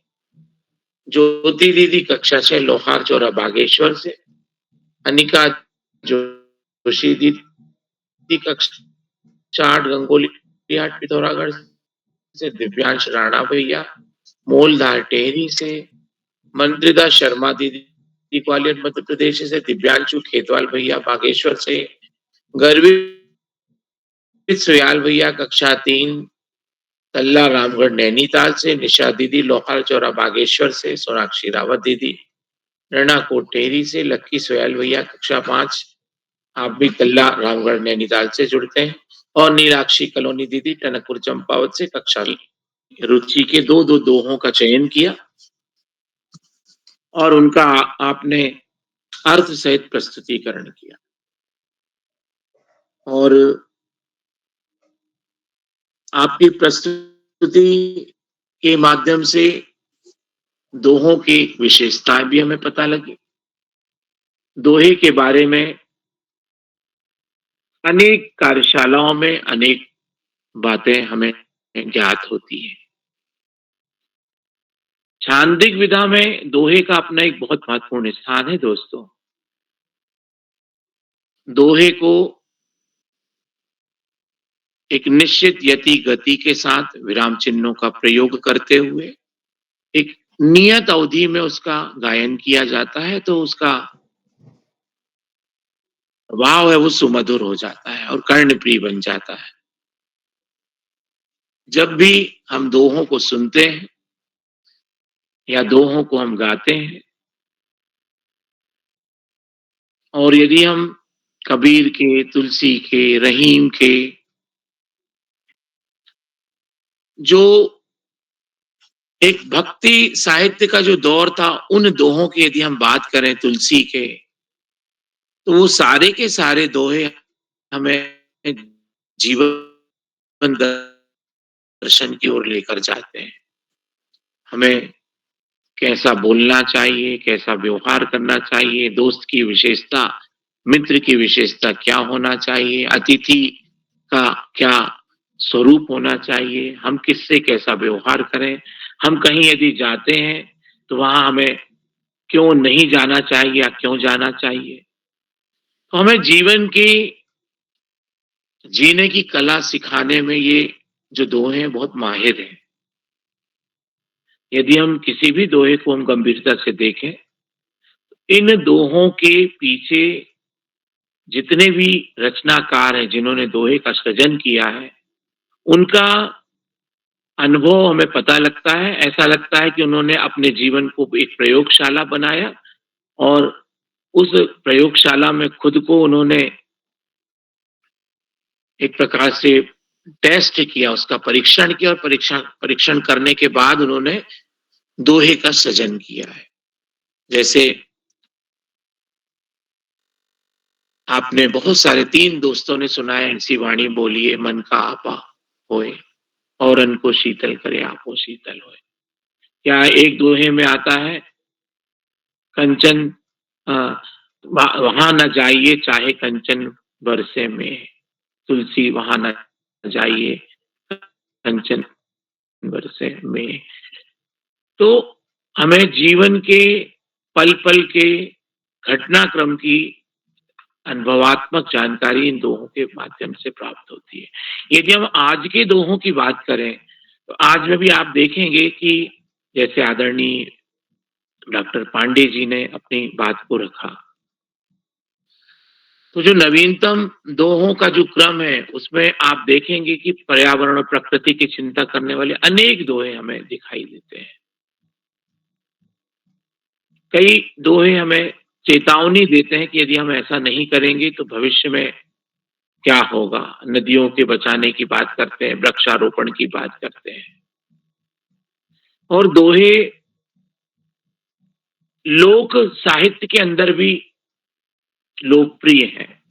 ज्योति दीदी कक्षा 6 लोहार चौरा बागेश्वर से। अनिका जोशी दीदी कक्षा 8 गंगोली हाट पिथौरागढ़ से। दिव्यांश राणा भैया मोलधार टेहरी से। मंत्रिदा शर्मा दीदी ग्वालियर मध्य प्रदेश से। दिव्यांशु खेतवाल भैया बागेश्वर से। गर्वित सुयाल भैया कक्षा 3 तल्ला रामगढ़ नैनीताल से। निशा दीदी लोहार चौरा बागेश्वर से। सोनाक्षी रावत दीदी रणाकोट टेहरी से। लक्की सोयाल भैया कक्षा 5, आप भी तल्ला रामगढ़ नैनीताल से जुड़ते हैं। और नीलाक्षी कलोनी दीदी टनकपुर चंपावत से कक्षा रुचि के दो दोहों का चयन किया और उनका आपने अर्थ सहित प्रस्तुतिकरण किया। और आपकी प्रस्तुति के माध्यम से दोहों की विशेषताएं भी हमें पता लगी। दोहे के बारे में अनेक कार्यशालाओं में अनेक बातें हमें ज्ञात होती हैं। छांदिक विधा में दोहे का अपना एक बहुत महत्वपूर्ण स्थान है दोस्तों। दोहे को एक निश्चित यति गति के साथ विराम चिन्हों का प्रयोग करते हुए एक नियत अवधि में उसका गायन किया जाता है, तो उसका भाव है वो सुमधुर हो जाता है और कर्णप्रिय बन जाता है। जब भी हम दोहों को सुनते हैं या दोहों को हम गाते हैं, और यदि हम कबीर के, तुलसी के, रहीम के जो एक भक्ति साहित्य का जो दौर था, उन दोहों की यदि हम बात करें तुलसी के, तो वो सारे के सारे दोहे हमें जीवन दर्शन की ओर लेकर जाते हैं। हमें कैसा बोलना चाहिए, कैसा व्यवहार करना चाहिए, दोस्त की विशेषता, मित्र की विशेषता क्या होना चाहिए, अतिथि का क्या स्वरूप होना चाहिए, हम किससे कैसा व्यवहार करें, हम कहीं यदि जाते हैं तो वहां हमें क्यों नहीं जाना चाहिए या क्यों जाना चाहिए। तो हमें जीवन की जीने की कला सिखाने में ये जो दोहे हैं बहुत माहिर हैं। यदि हम किसी भी दोहे को हम गंभीरता से देखें, इन दोहों के पीछे जितने भी रचनाकार हैं जिन्होंने दोहे का सृजन किया है, उनका अनुभव हमें पता लगता है। ऐसा लगता है कि उन्होंने अपने जीवन को एक प्रयोगशाला बनाया और उस प्रयोगशाला में खुद को उन्होंने एक प्रकार से टेस्ट किया, उसका परीक्षण किया और परीक्षण करने के बाद उन्होंने दोहे का सृजन किया है। जैसे आपने बहुत सारे 3 दोस्तों ने सुनाया, ऐसी वाणी बोलिए मन का आपा होए, औरन को शीतल करे आपो शीतल होए। क्या एक दोहे में आता है, कंचन वहां न जाइए चाहे कंचन बरसे में, तुलसी वहां न जाइए कंचन बरसे में। तो हमें जीवन के पल पल के घटनाक्रम की अनुभवात्मक जानकारी इन दोहों के माध्यम से प्राप्त होती है। यदि हम आज के दोहों की बात करें तो आज में भी आप देखेंगे कि जैसे आदरणीय डॉक्टर पांडे जी ने अपनी बात को रखा, तो जो नवीनतम दोहों का जो क्रम है उसमें आप देखेंगे कि पर्यावरण और प्रकृति की चिंता करने वाले अनेक दोहे हमें दिखाई देते हैं। कई दोहे हमें चेतावनी देते हैं कि यदि हम ऐसा नहीं करेंगे तो भविष्य में क्या होगा। नदियों के बचाने की बात करते हैं, वृक्षारोपण की बात करते हैं, और दोहे लोक साहित्य के अंदर भी लोकप्रिय हैं।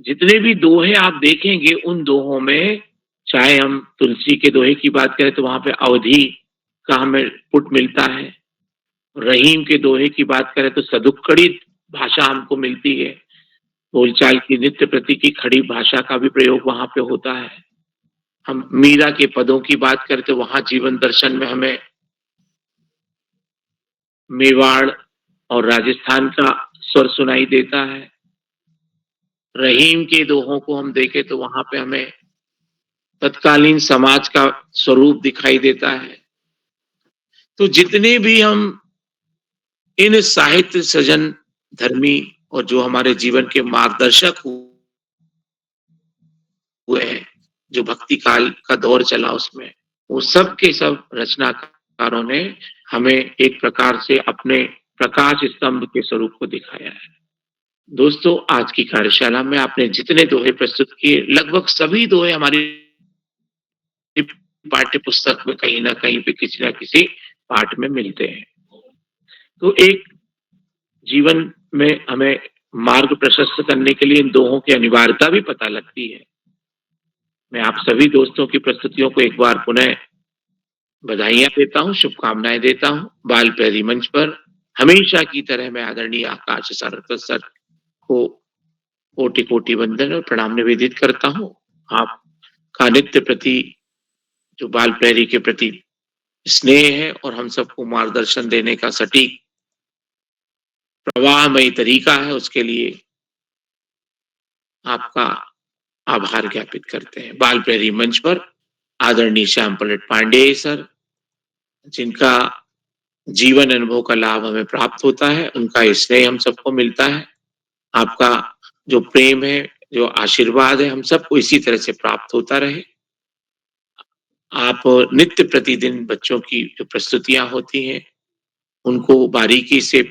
जितने भी दोहे आप देखेंगे उन दोहों में, चाहे हम तुलसी के दोहे की बात करें तो वहां पे अवधि का हमें पुट मिलता है, रहीम के दोहे की बात करें तो सदुक्कड़ी भाषा हमको मिलती है, बोलचाल की नित्य प्रति की खड़ी भाषा का भी प्रयोग वहां पे होता है। हम मीरा के पदों की बात करें तो वहां जीवन दर्शन में हमें मेवाड़ और राजस्थान का स्वर सुनाई देता है। रहीम के दोहों को हम देखें तो वहां पे हमें तत्कालीन समाज का स्वरूप दिखाई देता है। तो जितने भी हम इन साहित्य सृजन धर्मी और जो हमारे जीवन के मार्गदर्शक हुए हैं, जो भक्ति काल का दौर चला उसमें, वो सब के सब रचनाकारों ने हमें एक प्रकार से अपने प्रकाश स्तंभ के स्वरूप को दिखाया है। दोस्तों, आज की कार्यशाला में आपने जितने दोहे प्रस्तुत किए, लगभग सभी दोहे हमारी पाठ्य पुस्तक में कहीं ना कहीं पे किसी ना किसी पाठ में मिलते हैं। तो एक जीवन में हमें मार्ग प्रशस्त करने के लिए इन दोहों की अनिवार्यता भी पता लगती है। मैं आप सभी दोस्तों की प्रस्तुतियों को एक बार पुनः बधाइयां देता हूं, शुभकामनाएं देता हूं। बाल प्रहरी मंच पर हमेशा की तरह मैं आदरणीय आकाश सारस्वत सर को कोटि कोटि वंदन और प्रणाम निवेदित करता हूं। आपका नित्य प्रति जो बाल प्रहरी के प्रति स्नेह है और हम सबको मार्गदर्शन देने का सटीक प्रवाहमयी तरीका है, उसके लिए आपका आभार ज्ञापित करते हैं। बाल प्रहरी मंच पर आदरणीय श्याम पलट पांडे सर, जिनका जीवन अनुभव का लाभ हमें प्राप्त होता है, उनका स्नेह हम सबको मिलता है। आपका जो प्रेम है, जो आशीर्वाद है, हम सबको इसी तरह से प्राप्त होता रहे। आप नित्य प्रतिदिन बच्चों की जो प्रस्तुतियां होती हैं उनको बारीकी से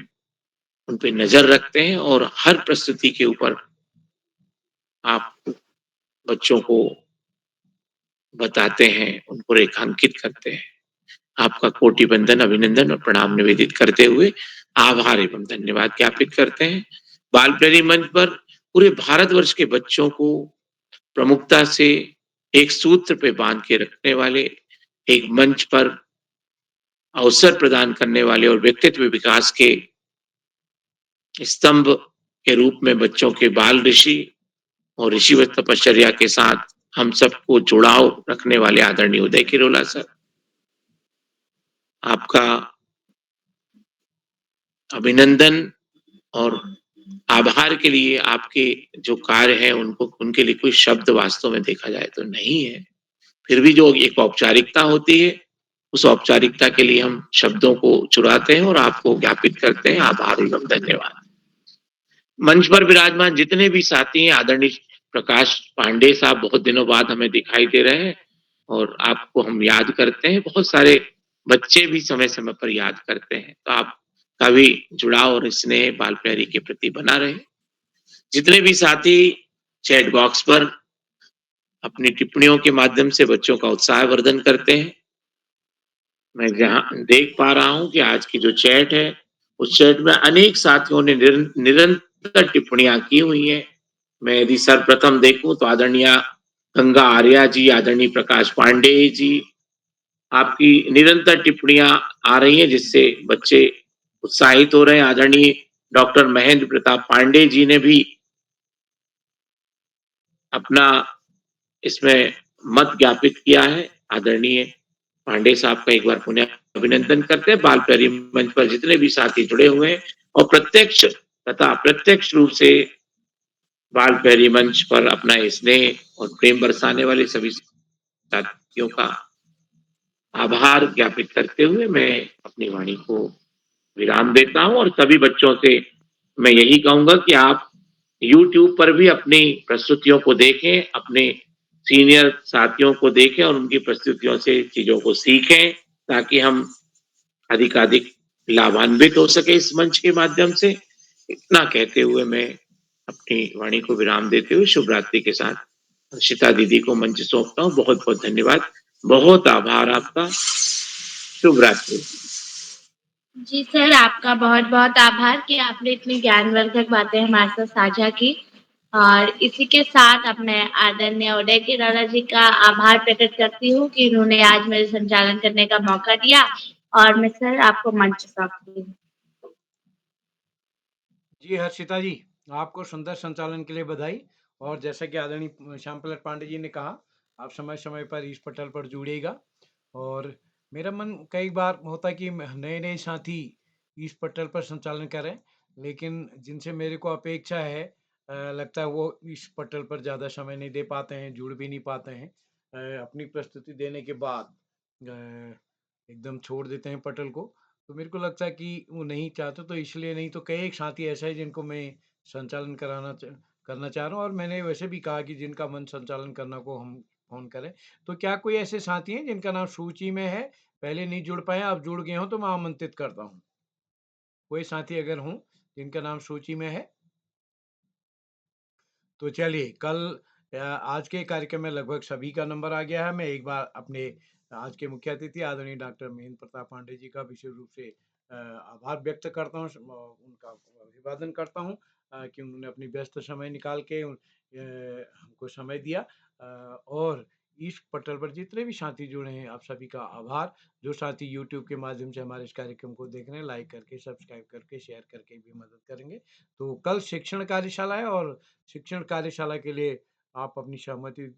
उन पे नजर रखते हैं और हर प्रस्तुति के ऊपर आप बच्चों को बताते हैं, उनको रेखांकित करते हैं। आपका कोटि वंदन, अभिनंदन और प्रणाम निवेदित करते हुए आभार एवं धन्यवाद ज्ञापित करते हैं। बाल प्रहरी मंच पर पूरे भारतवर्ष के बच्चों को प्रमुखता से एक सूत्र पे बांध के रखने वाले, एक मंच पर अवसर प्रदान करने वाले और व्यक्तित्व विकास के स्तंभ के रूप में बच्चों के बाल ऋषि और ऋषिवत तपश्चर्या के साथ हम सबको जुड़ाव रखने वाले आदरणीय उदय किरोला सर, आपका अभिनंदन और आभार के लिए आपके जो कार्य है उनको, उनके लिए कोई शब्द वास्तव में देखा जाए तो नहीं है। फिर भी जो एक औपचारिकता होती है, उस औपचारिकता के लिए हम शब्दों को चुराते हैं और आपको ज्ञापित करते हैं आभार एवं धन्यवाद। मंच पर विराजमान जितने भी साथी हैं, आदरणीय प्रकाश पांडे साहब बहुत दिनों बाद हमें दिखाई दे रहे हैं और आपको हम याद करते हैं। बहुत सारे बच्चे भी समय समय पर याद करते हैं, तो आपका भी जुड़ाव और स्नेह बाल प्रहरी के प्रति बना रहे। जितने भी साथी चैट बॉक्स पर अपनी टिप्पणियों के माध्यम से बच्चों का उत्साह वर्धन करते हैं, मैं जहां देख पा रहा हूं कि आज की जो चैट है उस चैट में अनेक साथियों ने निरंतर टिप्पणियां की हुई हैं। मैं यदि सर्वप्रथम देखूं तो आदरणीय गंगा आर्या जी, आदरणीय प्रकाश पांडे जी, आपकी निरंतर टिप्पणियां आ रही हैं जिससे बच्चे उत्साहित हो रहे हैं। आदरणीय डॉक्टर महेंद्र प्रताप पांडे जी ने भी अपना इसमें मत ज्ञापित किया है। आदरणीय पांडे साहब का एक बार पुनः अभिनंदन करते हैं। बाल प्रहरी मंच पर जितने भी साथी जुड़े हुए हैं और प्रत्यक्ष तथा अप्रत्यक्ष रूप से बाल प्रहरी मंच पर अपना स्नेह और प्रेम बरसाने वाले सभी साथियों का आभार ज्ञापित करते हुए मैं अपनी वाणी को विराम देता हूं और सभी बच्चों से मैं यही कहूंगा कि आप YouTube पर भी अपनी प्रस्तुतियों को देखें, अपने सीनियर साथियों को देखें और उनकी प्रस्तुतियों से चीजों को सीखें ताकि हम अधिकाधिक लाभान्वित हो सके इस मंच के माध्यम से। इतना कहते हुए मैं अपनी वाणी को विराम देते हुए शुभ रात्रि के साथ हर्षिता दीदी को मंच सौंपता हूँ। बहुत बहुत धन्यवाद, बहुत आभार आपका। शुभ रात्रि। जी सर, आपका बहुत बहुत आभार कि आपने इतनी ज्ञानवर्धक बातें हमारे साथ साझा की। और इसी के साथ अपने आदरणीय उदय के दादा जी का आभार प्रकट करती हूँ कि उन्होंने आज मेरे संचालन करने का मौका दिया। और मैं सर आपको मंच सौंपती हूँ। जी हर्षिता जी, आपको सुंदर संचालन के लिए बधाई। और जैसा कि आदरणीय श्याम प्रसाद पांडे जी ने कहा, आप समय समय पर इस पटल पर जुड़िएगा। और मेरा मन कई बार होता है कि नए नए साथी इस पटल पर संचालन करें, लेकिन जिनसे मेरे को अपेक्षा है लगता है वो इस पटल पर ज़्यादा समय नहीं दे पाते हैं, जुड़ भी नहीं पाते हैं। अपनी प्रस्तुति देने के बाद एकदम छोड़ देते हैं पटल को। तो मेरे को लगता है कि वो नहीं चाहते, तो इसलिए नहीं तो कई एक साथी ऐसा है जिनको मैं संचालन करना चाह रहा हूँ। और मैंने वैसे भी कहा कि जिनका मन संचालन करना को हम फ़ोन करें। तो क्या कोई ऐसे साथी हैं जिनका नाम सूची में है, पहले नहीं जुड़ पाए, अब जुड़ गए हों, तो मैं आमंत्रित करता हूँ। कोई साथी अगर हों जिनका नाम सूची में है, तो चलिए कल आज के कार्यक्रम में लगभग सभी का नंबर आ गया है। मैं एक बार अपने आज के मुख्य अतिथि आदरणीय डॉक्टर महेंद्र प्रताप पांडे जी का विशेष रूप से आभार व्यक्त करता हूँ, उनका अभिवादन करता हूँ कि उन्होंने अपनी व्यस्त समय निकाल के हमको समय दिया। और इस पटल पर जितने भी साथी जुड़े हैं, आप सभी का आभार। जो साथी यूट्यूब के माध्यम से हमारे इस कार्यक्रम को देख रहे हैं, लाइक करके, सब्सक्राइब करके, शेयर करके भी मदद करेंगे। तो कल शिक्षण कार्यशाला है और शिक्षण कार्यशाला के लिए आप अपनी सहमति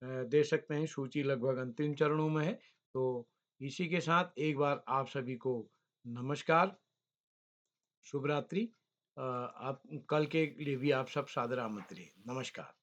दे सकते हैं। सूची लगभग अंतिम चरणों में है। तो इसी के साथ एक बार आप सभी को नमस्कार, शुभ रात्रि। आप कल के लिए भी आप सब सादर आमंत्रित हैं। नमस्कार।